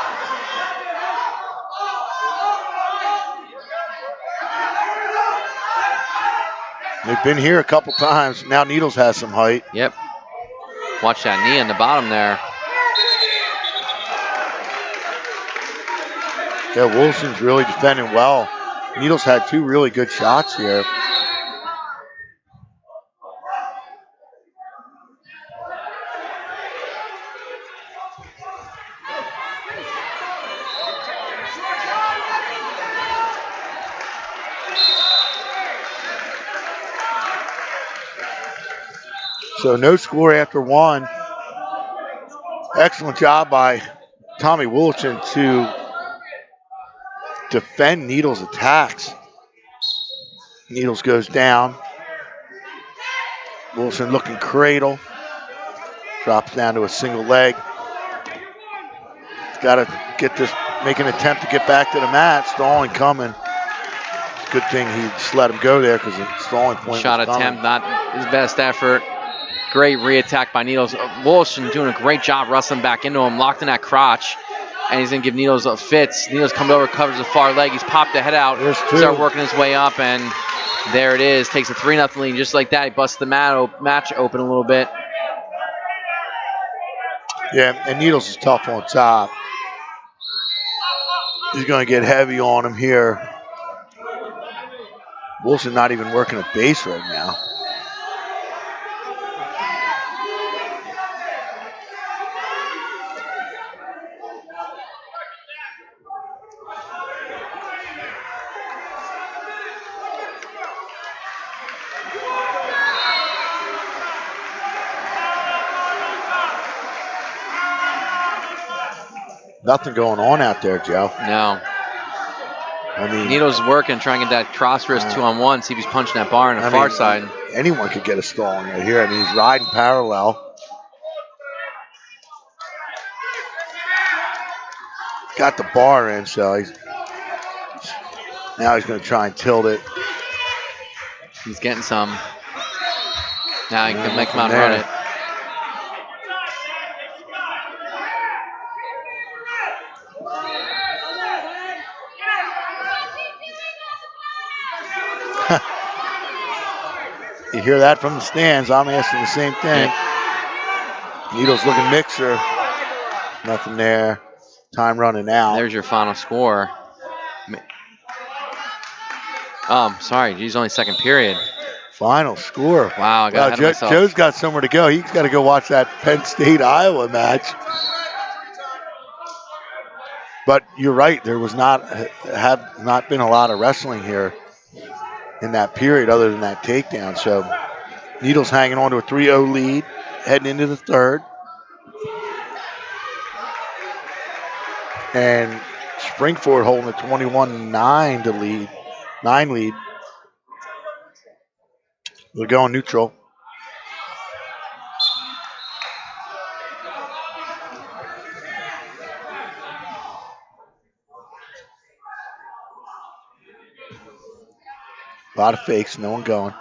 They've been here a couple times. Now Needles has some height. Yep. Watch that knee on the bottom there. Yeah, Wilson's really defending well. Needles had two really good shots here. So no score after one. Excellent job by Tommy Woolchin to defend Needles' attacks. Needles goes down. Wilson looking cradle. Drops down to a single leg. Got to get this, make an attempt to get back to the mat. Stalling coming. Good thing he just let him go there because the stalling point Shot was attempt, coming. not his best effort. Great re-attack by Needles. Wolishin doing a great job wrestling back into him, locked in that crotch, and he's going to give Needles a fits. Needles comes over, covers the far leg. He's popped the head out, start working his way up, and there it is. Takes a 3-0 lead. Just like that, he busts the match open a little bit. Yeah, and Needles is tough on top. He's going to get heavy on him here. Wilson not even working a base right now. Nothing going on out there, Joe. No. I mean, Needles is working, trying to get that cross wrist 2-on-1, see if he's punching that bar on the far side. Anyone could get a stalling right here. I mean, he's riding parallel. Got the bar in, so now he's going to try and tilt it. He's getting some. Now he can make him out and run it. You hear that from the stands. I'm asking the same thing. Yep. Needles looking mixer. Nothing there. Time running out. There's your final score. Sorry. Geez, only second period. Final score. Wow, I got ahead of myself. Joe's got somewhere to go. He's got to go watch that Penn State-Iowa match. But you're right. There was not been a lot of wrestling here in that period other than that takedown. So Needles hanging on to a 3-0 lead, heading into the third. And Springford holding a 21-9 to lead, 9 lead. They're going neutral. A lot of fakes, no one going.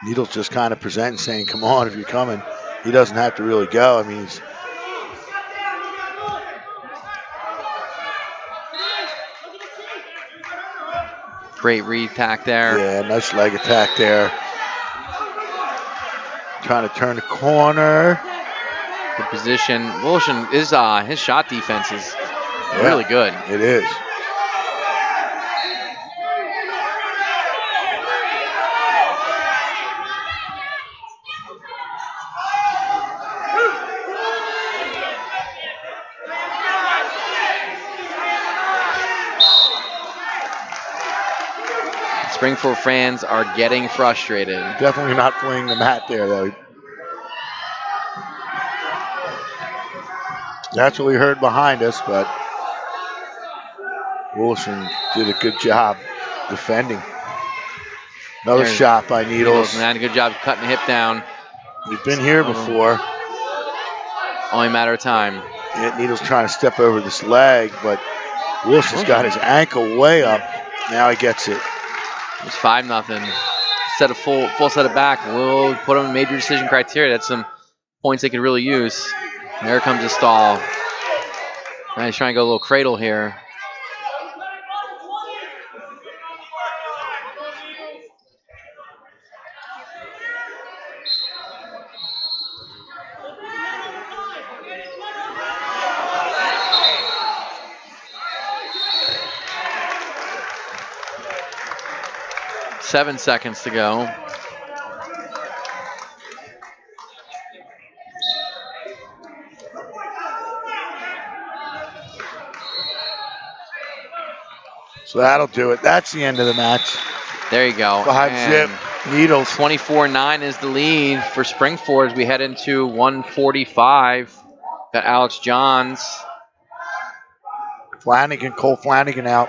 Needles just kind of presenting, saying, come on if you're coming. He doesn't have to really go. I mean, he's Great read pack there. yeah, nice leg attack there. Trying to turn the corner. Good position. Wilson, his shot defense is really good. It is. Springfield fans are getting frustrated. Definitely not playing the mat there, though. That's what we heard behind us, but Wilson did a good job defending. Another There's shot by Needles. Man, good job cutting the hip down. We've been here before. Only a matter of time. Yeah, Needles trying to step over this leg, but Wilson's got his ankle way up. Now he gets it. It's 5-0. Set a full set of back. We'll put them in major decision criteria. That's some points they could really use. There comes a stall. Now he's trying to go a little cradle here. Seven seconds to go. So that'll do it. That's the end of the match. There you go. 5-zip. Needles. 24-9 is the lead for Springford as we head into 145. Got Alex Johns. Cole Flanagan out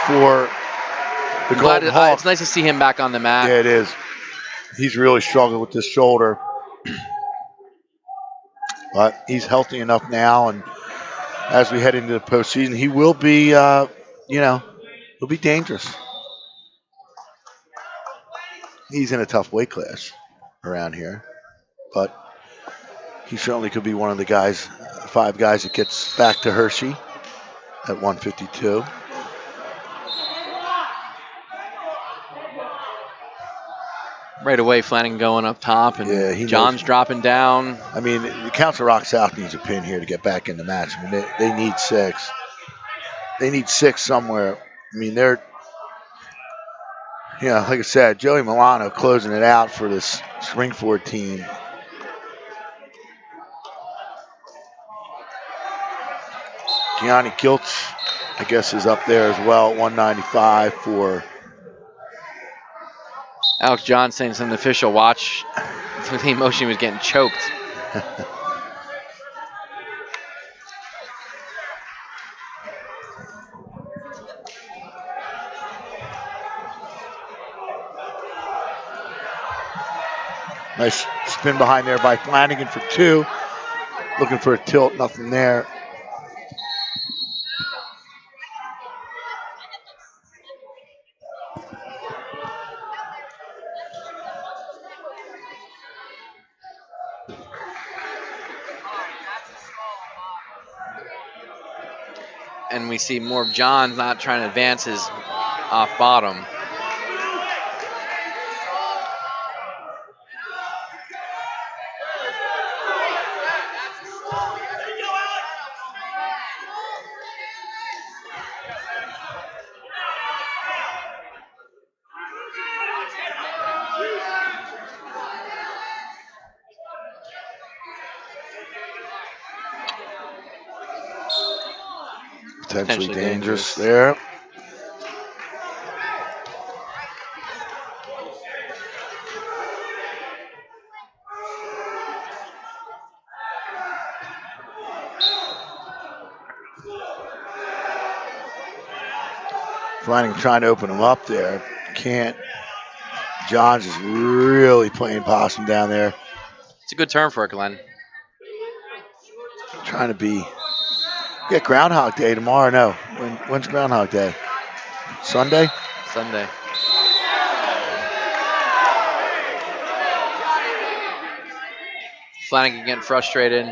for the Golden Hawks. It's nice to see him back on the mat. Yeah, it is. He's really struggled with this shoulder. But he's healthy enough now, and as we head into the postseason, he will be, he'll be dangerous. He's in a tough weight class around here, but he certainly could be one of the guys, 5 guys that gets back to Hershey at 152. Right away, Flanagan going up top, and John's dropping down. I mean, the Council Rock South needs a pin here to get back in the match. I mean, they need 6. They need 6 somewhere. I mean, they're, like I said, Joey Milano closing it out for this Springford team. Gianni Giltz, I guess, is up there as well, 195 for Alex John saying something official. Watch. The emotion was getting choked. Nice spin behind there by Flanagan for 2. Looking for a tilt, nothing there. And we see more of John not trying to advance his off bottom. potentially dangerous there. Flanagan trying to open him up there. Can't. Johns is really playing possum down there. It's a good turn for it, Glenn. Trying to be. Get Groundhog Day tomorrow. No. When's Groundhog Day? Sunday? Sunday. Flanagan getting frustrated.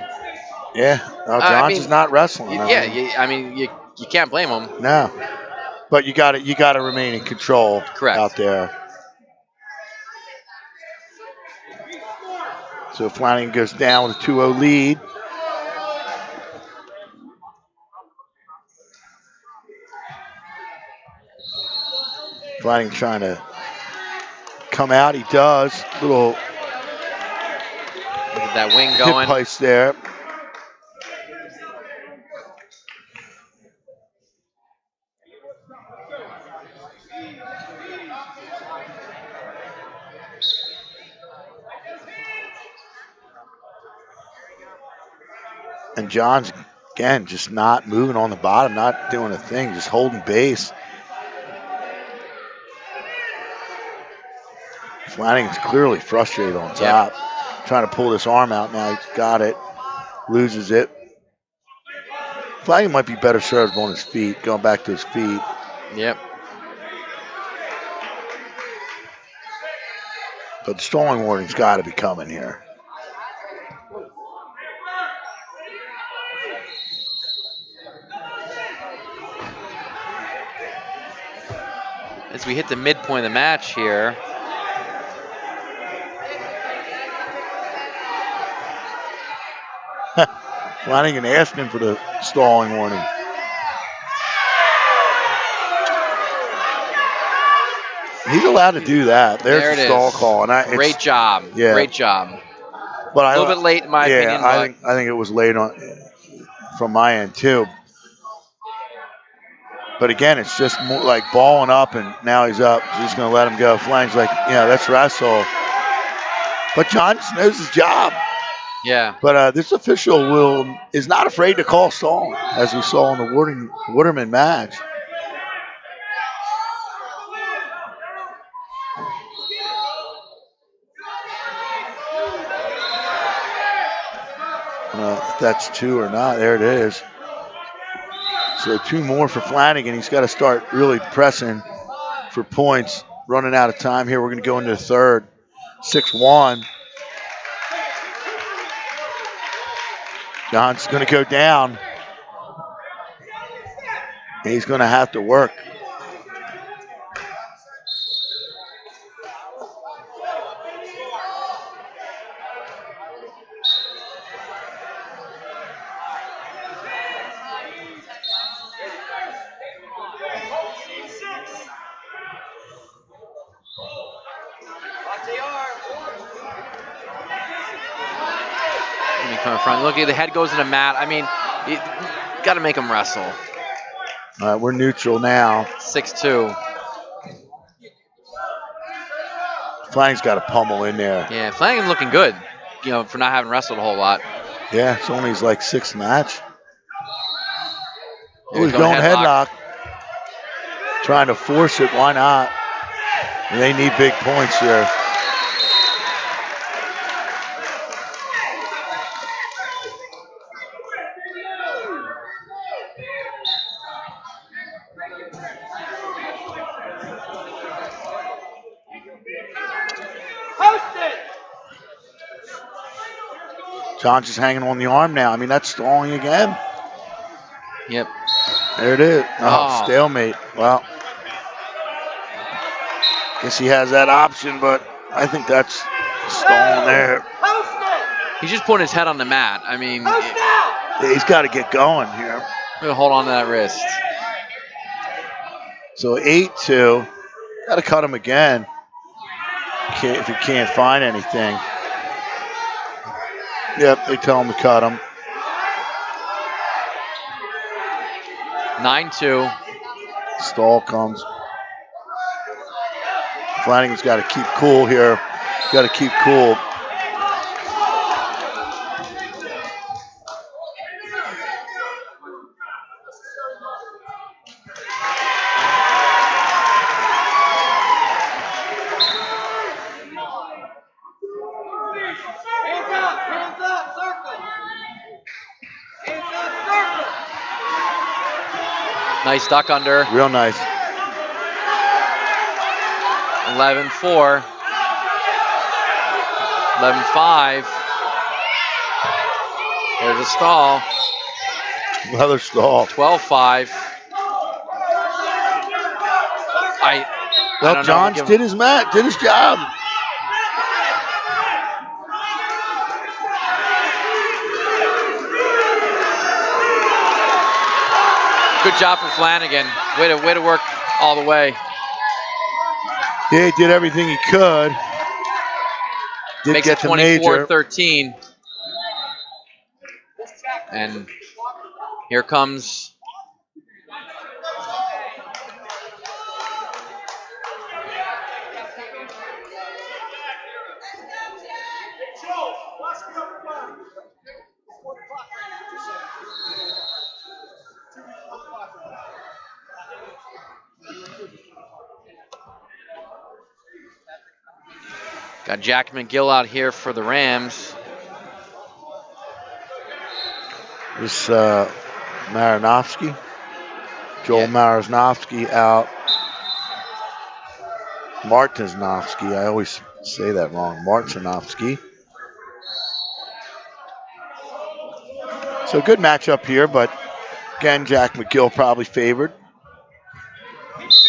Yeah. No, Johns is not wrestling. You can't blame him. No. But you got to remain in control. Correct. Out there. So Flanagan goes down with a 2-0 lead. Flanagan trying to come out. He does. Little look at that wing going. hip heist there. And Johns, again, just not moving on the bottom, not doing a thing, just holding base. Flanagan's clearly frustrated on top. Yep. Trying to pull this arm out now. He's got it. Loses it. Flanagan might be better served on his feet, going back to his feet. Yep. But the stalling warning's got to be coming here. As we hit the midpoint of the match here. Flanagan asking for the stalling warning. He's allowed to do that. There's the stall call. And Great job. Yeah. Great job. But a little bit late in my opinion. I think it was late on from my end too. But again, it's just more like balling up, and now he's up. So he's going to let him go. Flanagan's like, let's wrestle. But Johns knows his job. Yeah. But this official is not afraid to call stalling, as we saw in the Waterman match. If that's 2 or not, there it is. So 2 more for Flanagan. He's got to start really pressing for points. Running out of time here. We're going to go into the third. 6-1. John's going to go down. He's going to have to work. Coming front. Look, the head goes in the mat. I mean, you got to make him wrestle. All right, we're neutral now. 6-2. Flanagan's got a pummel in there. Yeah, Flanagan looking good, for not having wrestled a whole lot. Yeah, it's only his sixth match. Oh, he's going headlock. Trying to force it. Why not? And they need big points here. John's just hanging on the arm now. I mean, that's stalling again. Yep. There it is. Oh, stalemate. Well, guess he has that option, but I think that's stalling there. He's just putting his head on the mat. I mean, he's got to get going here. Hold on to that wrist. So 8-2. Got to cut him again if he can't find anything. Yep, they tell him to cut him. 9-2. Stall comes. Flanagan's got to keep cool here. Got to keep cool. Hands up, circle. Hands up, circle. Nice duck under. Real nice. 11-4. 11-5. There's a stall. Another stall. 12-5. I Well, don't know. Johns did his job. Good job for Flanagan. Way to work all the way. Yeah, he did everything he could. Did Makes get it the major. 24-13. And here comes got Jack McGill out here for the Rams. This Marinovsky. Joel Yeah. Marinovsky out. Martinovsky. I always say that wrong. Martinovsky. So good matchup here, but again, Jack McGill probably favored.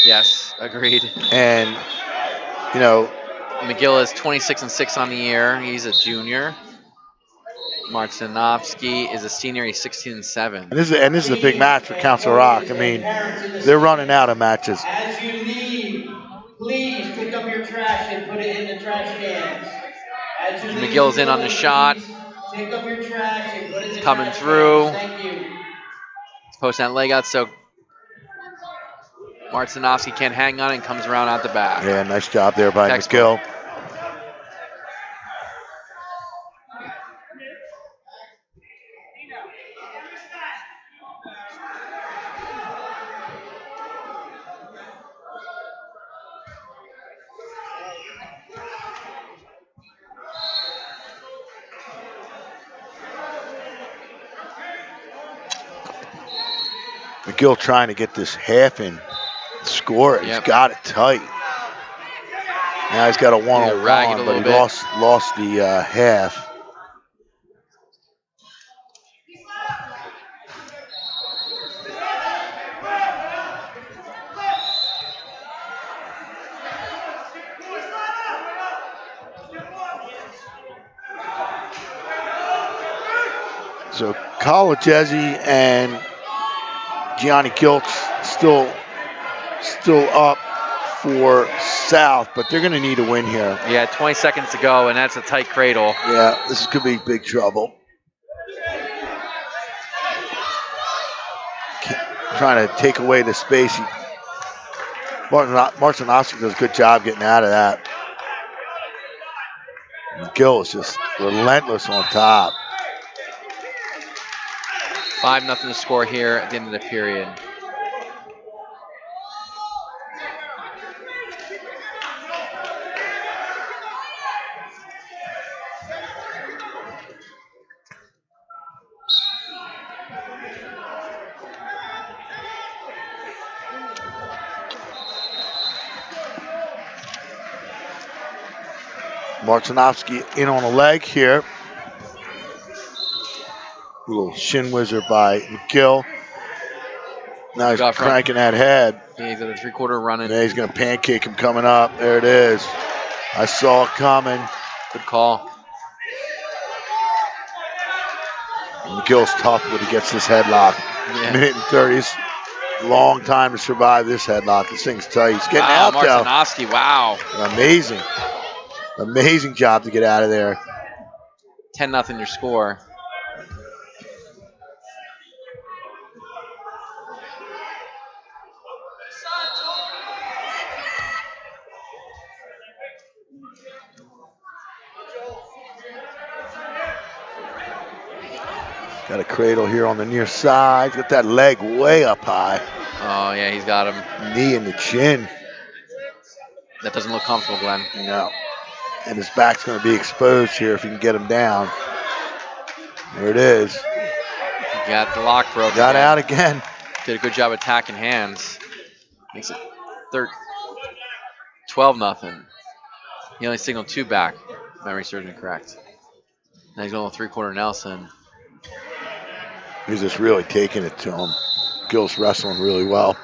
Yes, agreed. And, you know, McGill is 26-6 on the year. He's a junior. Martinovsky is a senior. He's 16-7. and this is a big match for Council Rock. I mean, they're running out of matches. As you leave, please pick up your trash and put it in the trash cans. As you leave McGill's in on the shot. please pick up your trash and put it in the Coming trash through. cans. Thank you. Posting that leg out so Martinovsky can't hang on and comes around out the back. Yeah, nice job there by Textbook. McGill. McGill trying to get this half in, score it. He's got it tight. Now he's got a one-on-one, but he lost the half. So Collegesi and Gianni Giltz still up for South, but they're going to need a win here. Yeah, 20 seconds to go, and that's a tight cradle. Yeah, this could be big trouble. Trying to take away the space. Martinovsky does a good job getting out of that. McGill is just relentless on top. 5-0 to score here at the end of the period. Martinovsky in on a leg here. Little shin wizard by McGill. Now he's cranking that head. Yeah, he's at the three-quarter running. Yeah, he's going to pancake him coming up. There it is. I saw it coming. Good call. McGill's tough when he gets this headlock. Yeah. Minute and 30s. Long time to survive this headlock. This thing's tight. He's getting out though. Martinovsky, wow. Amazing. Amazing job to get out of there. 10-0 your score. Got a cradle here on the near side. Got that leg way up high. Oh, yeah, he's got him. Knee in the chin. That doesn't look comfortable, Glenn. No. And his back's going to be exposed here if he can get him down. There it is. He got the lock broke. Got again. out again. Did a good job attacking hands. Makes it 12-0. He only signaled 2 back. If memory serves me correct. Now he's going with 3-quarter Nelson. He's just really taking it to him. Gill's wrestling really well.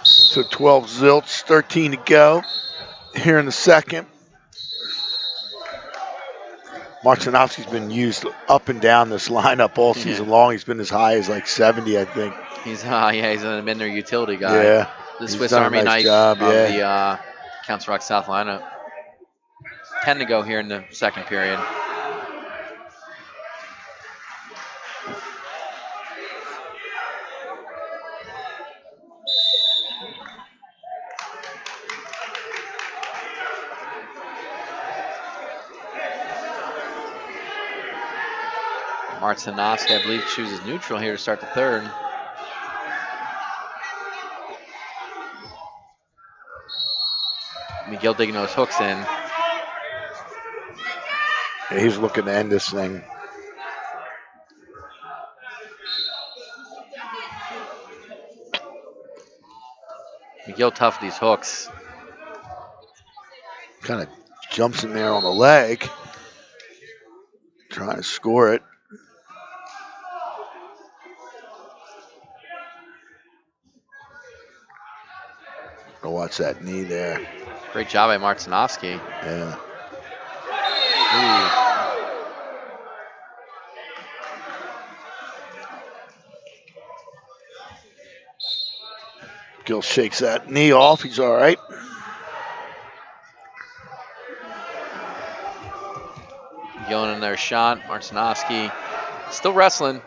So 12 zilts, 13 to go here in the second. Marcinovski's been used up and down this lineup all season long. He's been as high as like 70, I think. He's been their utility guy. Yeah. The He's Swiss done a Army nice knife job, of yeah. the Council Rock South lineup. 10 to go here in the second period. Marcinovski, I believe, chooses neutral here to start the third. McGill digging those hooks in. Yeah, he's looking to end this thing. McGill tough with these hooks. Kind of jumps in there on the leg. Trying to score it. Go watch that knee there. Great job by Marcinovski. Yeah. Ooh. Gill shakes that knee off. He's all right. Going in their shot. Marcinovski still wrestling.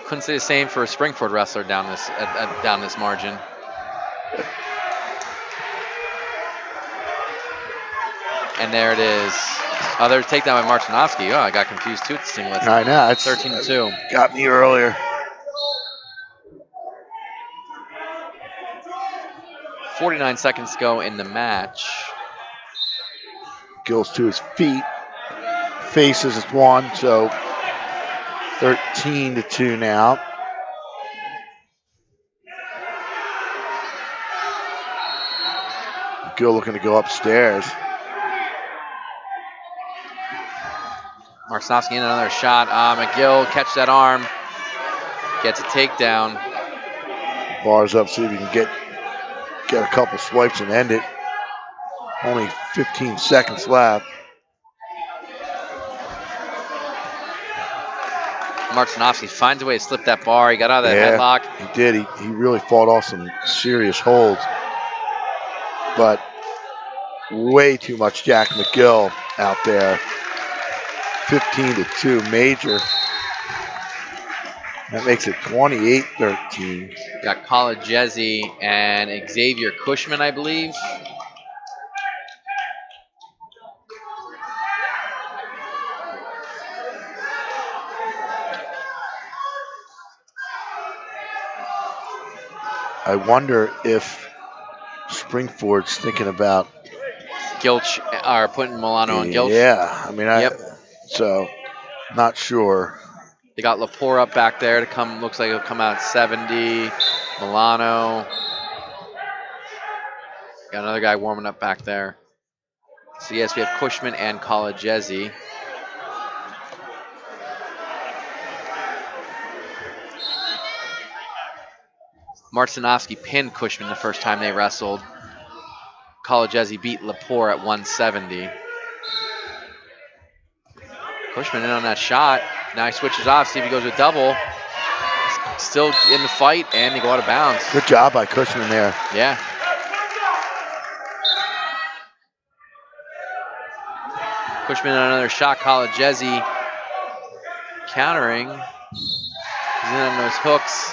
Couldn't say the same for a Springford wrestler down this margin. And there it is. Oh, there's a takedown by Marcinovski. Oh, I got confused too at the singlets. I know. It's 13-2. Got me earlier. 49 seconds to go in the match. Gill's to his feet. Faces is one, so 13-2 now. Gill looking to go upstairs. Marcinovski in another shot. McGill catch that arm. Gets a takedown. Bars up, see if he can get a couple swipes and end it. Only 15 seconds left. Marcinovski finds a way to slip that bar. He got out of that headlock. He did. He really fought off some serious holds. But way too much Jack McGill out there. 15-2 major. That makes it 28-13. Got Collegesi and Xavier Cushman, I believe. I wonder if Springford's thinking about Gilch are putting Milano on Gilch. Yeah, I mean, so not sure. They got Lepore up back there to come. Looks like he'll come out at 70. Milano. Got another guy warming up back there. So yes, we have Cushman and Collegesi. Marcinovski pinned Cushman the first time they wrestled. Collegesi beat Lepore at 170. Cushman in on that shot. Now he switches off, see if he goes with double. Still in the fight, and they go out of bounds. Good job by Cushman there. Yeah. Cushman on another shot. Collegesi countering. He's in on those hooks.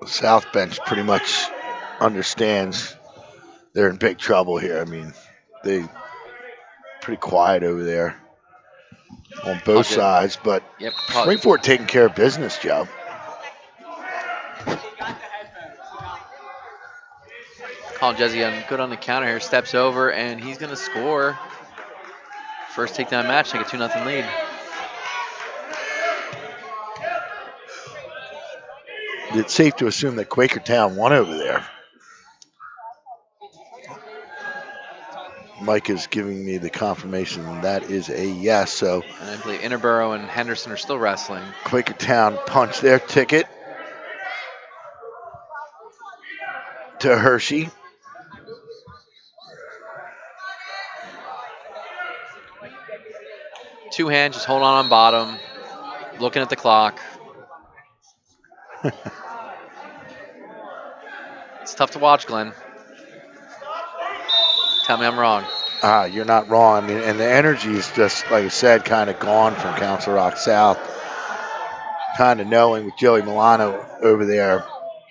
The South bench pretty much understands they're in big trouble here. I mean, they pretty quiet over there on both College, sides, but yep. Springford taking care of business, Joe. Colin Jesse good on the counter here. Steps over and he's going to score. First takedown match, take a 2-0 lead. It's safe to assume that Quakertown won over there. Mike is giving me the confirmation that is a yes. So, And I believe Interborough and Henderson are still wrestling. Quakertown punched their ticket to Hershey. Two hands, just holding on bottom, looking at the clock. It's tough to watch, Glenn. Tell me I'm wrong. You're not wrong. I mean, and the energy is just, like I said, kind of gone from Council Rock South. Kind of knowing with Joey Milano over there,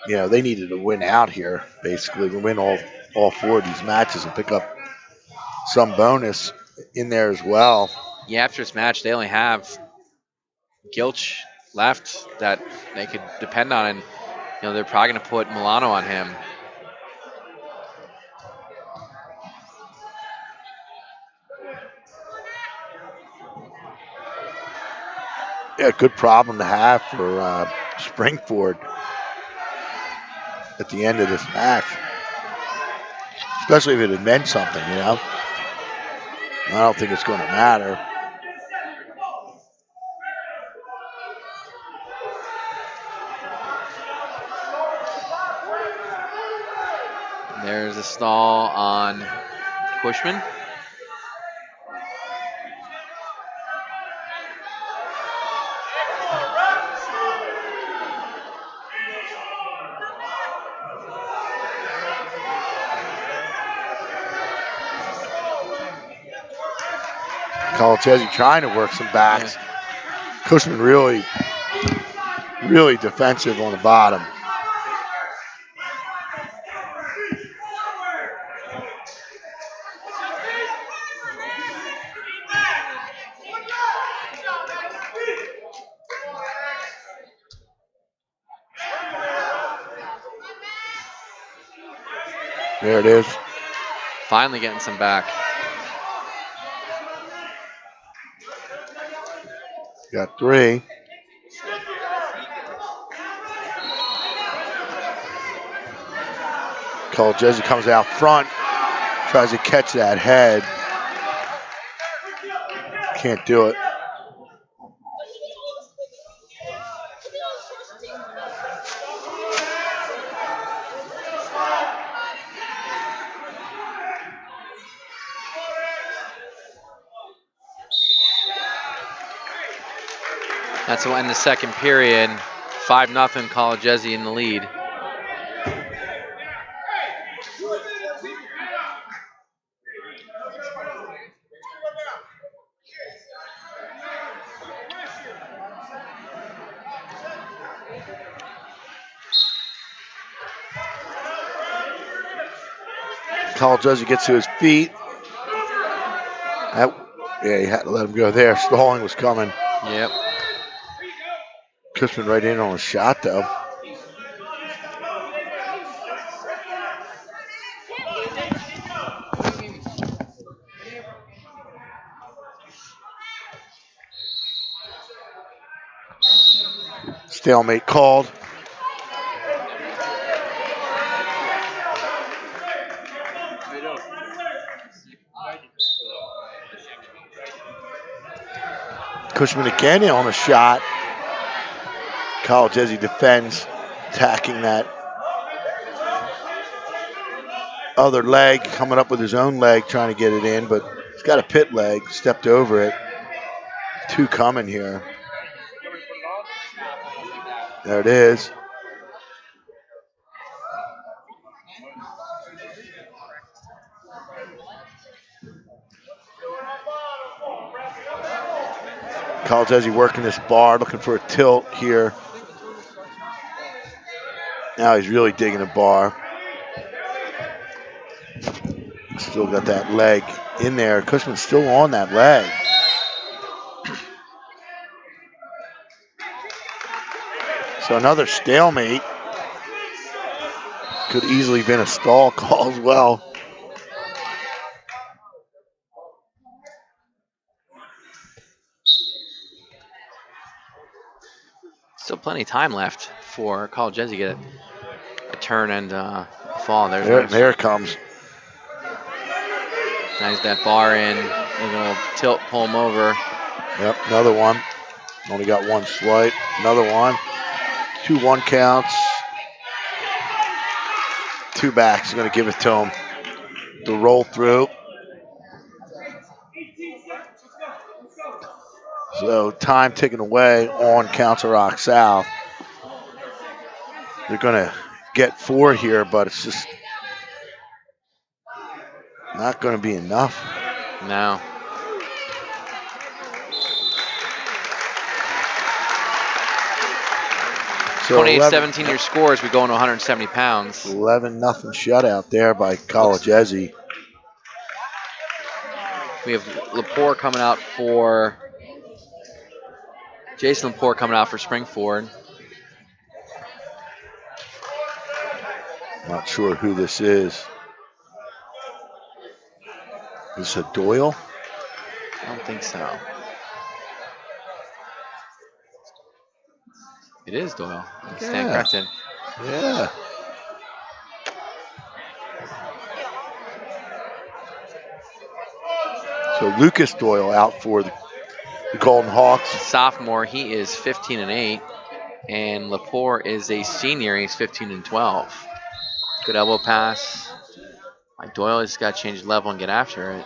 they needed to win out here, basically, to win all four of these matches and pick up some bonus in there as well. Yeah, after this match, they only have Gilch left that they could depend on, and they're probably going to put Milano on him. Yeah, good problem to have for Springford at the end of this match, especially if it had meant something. I don't think it's going to matter. There's a stall on Cushman. Colchesi trying to work some backs. Yeah. Cushman really defensive on the bottom. There it is. Finally getting some back. Got three. Colchesi comes out front, tries to catch that head. Can't do it. That's in the second period. 5-0 Colchesi in the lead. Colchesi gets to his feet. He had to let him go there. Stalling was coming. Yep. Cushman right in on a shot, though. Stalemate called. Cushman again on a shot. Colchesi defends, attacking that other leg, coming up with his own leg, trying to get it in, but he's got a pit leg, stepped over it. Two coming here. There it is. Colchesi working this bar, looking for a tilt here. Now he's really digging the bar. Still got that leg in there. Cushman's still on that leg. So another stalemate. Could easily been a stall call as well. Still plenty of time left for College Ed to get a turn and fall. There it comes. Nice that bar in. A little tilt, pull him over. Yep, another one. Only got one swipe. Another one. 2-1 counts. 2 backs. Going to give it to him. The roll through. So time ticking away on Council Rock South. They're going to get 4 here, but it's just not going to be enough. No. So 28-17 your scores. We go into 170 pounds. 11-0 shutout there by College Ezzy. We have Lepore coming out for Jason Lepore coming out for Springford. Not sure who this is. Is this a Doyle? I don't think so. It is Doyle. I stand corrected. Yeah. So Lucas Doyle out for the Golden Hawks. Sophomore, he is 15-8, and Lepore is a senior. He's 15-12. Good elbow pass. Doyle just got to change level and get after it.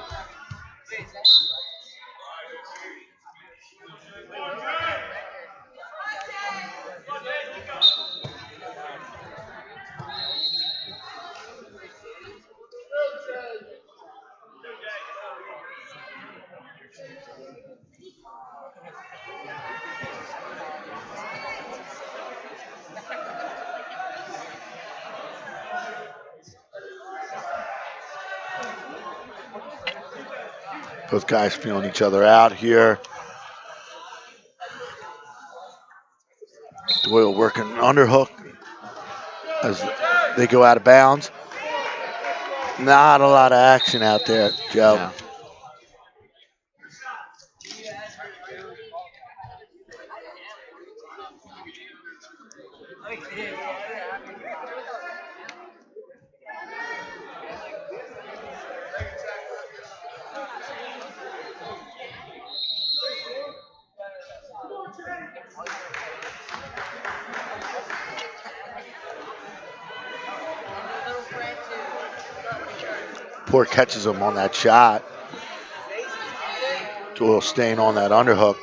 Both guys feeling each other out here. Doyle working underhook as they go out of bounds. Not a lot of action out there, Joe. Yeah. Poor catches him on that shot. Doyle staying on that underhook.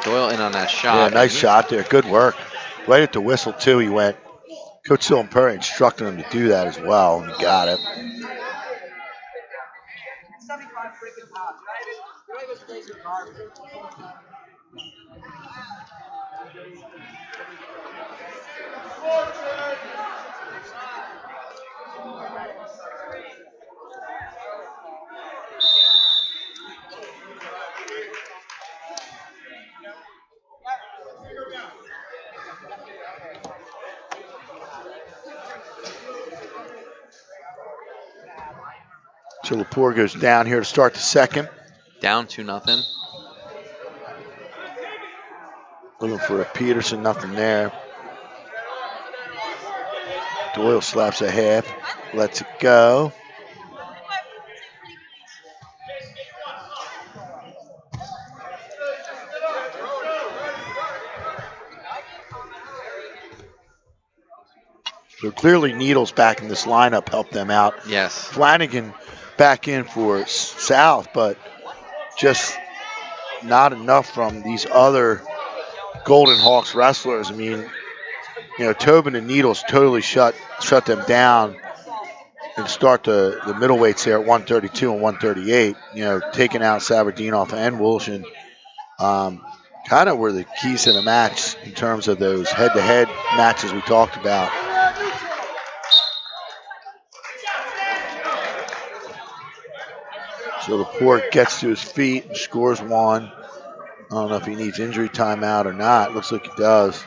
Doyle in on that shot. Yeah, nice shot there. Good work. Right at the whistle, too, he went. Coach Silverperry instructed him to do that as well, and he got it. So Lepore goes down here to start the second. Down 2-0. Looking for a Peterson, nothing there. Doyle slaps a half, lets it go. So clearly Needles back in this lineup helped them out. Yes. Flanagan back in for South, but just not enough from these other Golden Hawks wrestlers. I mean, Tobin and Needles totally shut them down and start the middleweights there at 132 and 138. Taking out Sabardinoff and Wilshin. Kind of were the keys to the match in terms of those head-to-head matches we talked about. So Laporte gets to his feet and scores one. I don't know if he needs injury timeout or not. Looks like he does.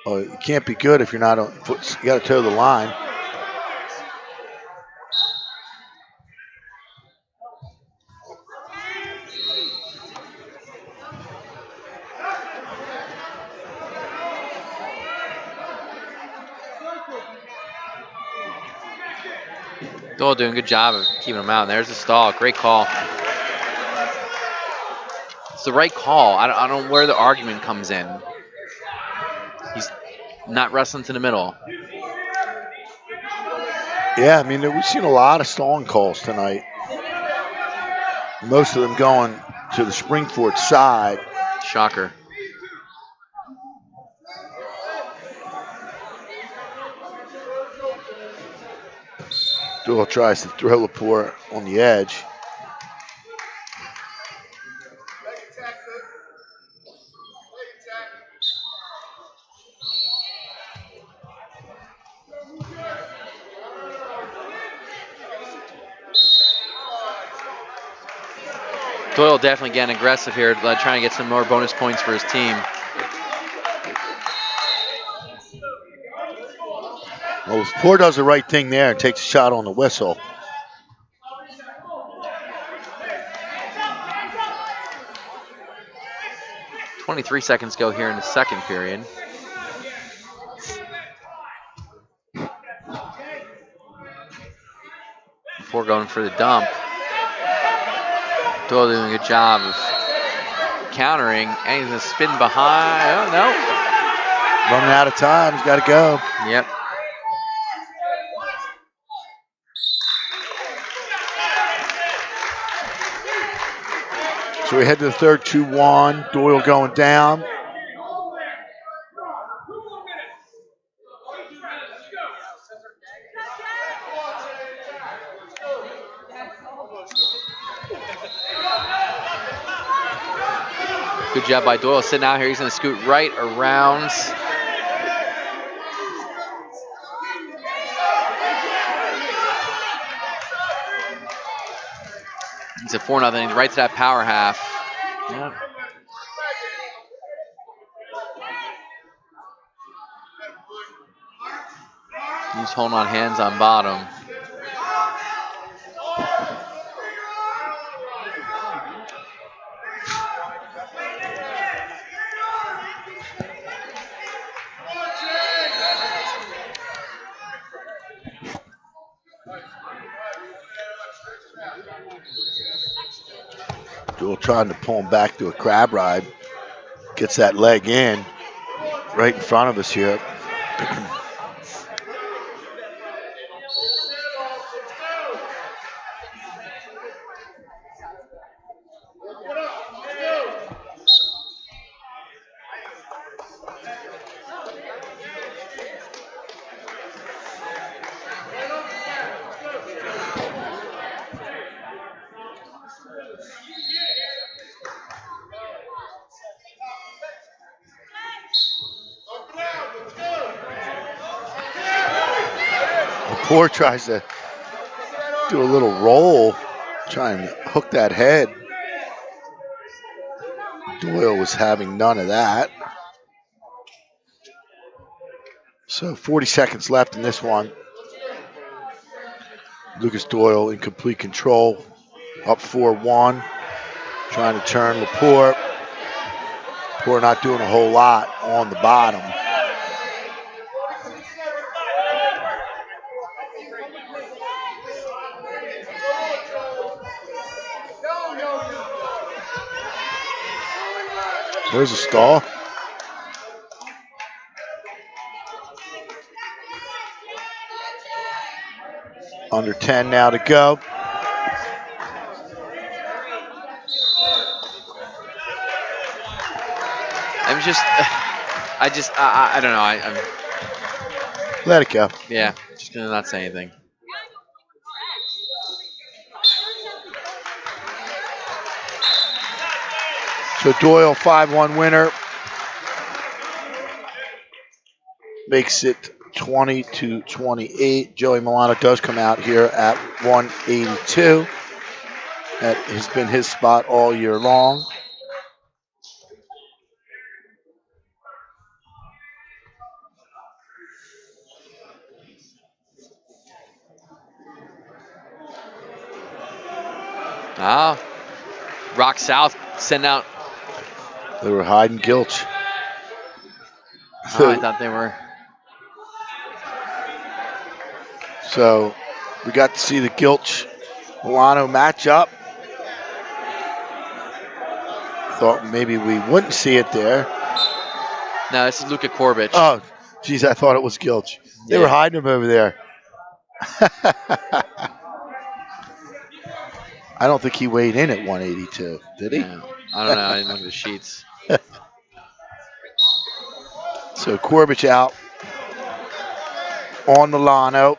Oh, it can't be good if you're not on foot. You got to toe the line. Doyle doing a good job of keeping him out. And there's the stall. Great call. It's the right call. I don't know where the argument comes in. He's not wrestling to the middle. Yeah, I mean, we've seen a lot of stalling calls tonight. Most of them going to the Springford side. Shocker. Doyle tries to throw Laporte on the edge. Doyle definitely getting aggressive here, trying to get some more bonus points for his team. Well, Laporte does the right thing there and takes a shot on the whistle. .23 seconds go here in the second period. Before going for the dump. Doyle doing a good job of countering, and he's going to spin behind. Oh, no. Running out of time. He's got to go. Yep. So we head to the third, 2-1. Doyle going down. Good job by Doyle sitting out here. He's going to scoot right around. It's a 4-0, right to that power half. Yep. He's holding on hands on bottom. Doyle trying to pull him back to a crab ride. Gets that leg in right in front of us here. Laporte tries to do a little roll, try and hook that head. Doyle was having none of that. So 40 seconds left in this one. Lucas Doyle in complete control, up 4-1, trying to turn Laporte. Laporte not doing a whole lot on the bottom. There's a stall. Under 10 now to go. I'm just I don't know. I'm Let it go. yeah, just gonna not say anything. So Doyle 5-1 winner makes it 20-28. Joey Milano does come out here at 182. That has been his spot all year long. Ah, Rock South sending out. They were hiding Gilch. Oh, I thought they were. So we got to see the Gilch Milano match up. Thought maybe we wouldn't see it there. No, this is Luka Korbich. Oh, geez, I thought it was Gilch. They were hiding him over there. I don't think he weighed in at 182, did he? Yeah, I don't know. I didn't look at the sheets. So Korbich out on Milano.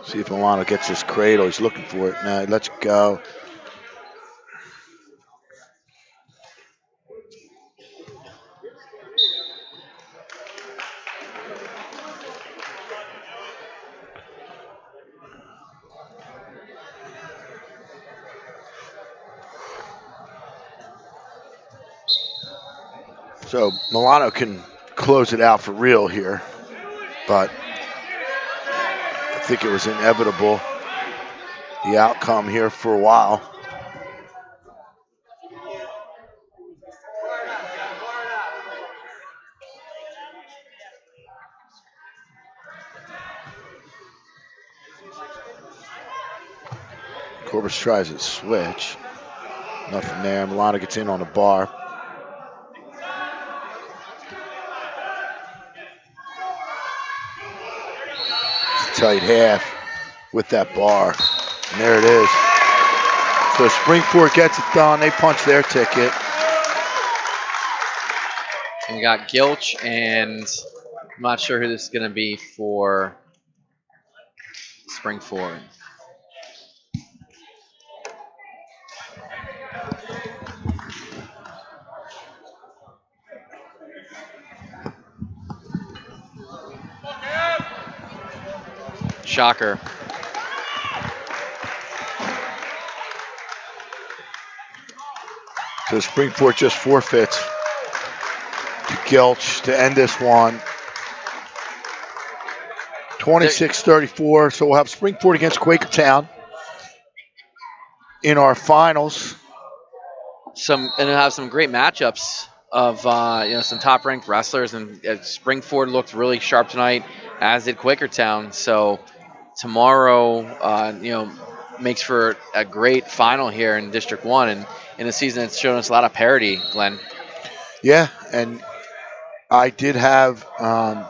See if Milano gets his cradle. He's looking for it. No, he lets it go. So Milano can close it out for real here, but I think it was inevitable, the outcome here for a while. Korbich tries to switch. Nothing there. Milano gets in on the bar. It's a tight half with that bar. And there it is. So Springport gets it done. They punch their ticket. And we got Gilch, and I'm not sure who this is going to be for Springford. Shocker. So Springport just forfeits to Gilch to end this one. 26-34. So we'll have Springport against Quakertown in our finals. And it'll have some great matchups of some top-ranked wrestlers. And Springford looked really sharp tonight, as did Quakertown. So tomorrow, makes for a great final here in District 1. And in the season, it's shown us a lot of parity, Glenn. Yeah, and I did have I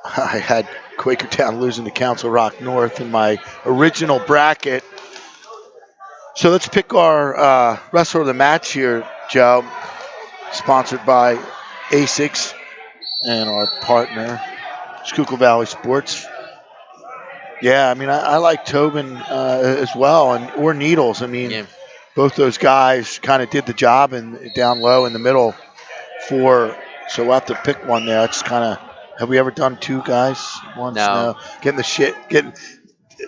had Quakertown losing to Council Rock North in my original bracket. So let's pick our wrestler of the match here, Joe. Sponsored by ASICS and our partner, Schuylkill Valley Sports. Yeah, I mean, I like Tobin as well, or Needles. I mean, both those guys kind of did the job and down low in the middle so we'll have to pick one there. It's kind of, have we ever done two guys once? No.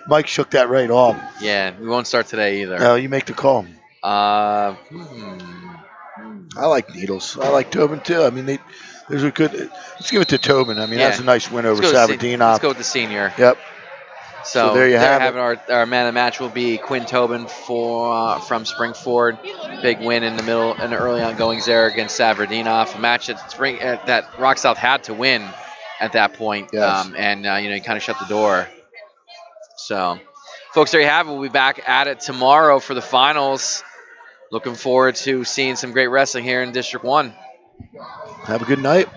Mike shook that right off. Yeah, we won't start today either. No, you make the call. I like Needles. I like Tobin too. I mean, there's a good. Let's give it to Tobin. I mean, that's a nice win over Savardina. Let's go with the senior. Yep. So there you have it. Our man of the match will be Quinn Tobin from Springford. Big win in the early ongoings there against Savardina. A match that Rock South had to win at that point. Yes. He kind of shut the door. So, folks, there you have it. We'll be back at it tomorrow for the finals. Looking forward to seeing some great wrestling here in District 1. Have a good night.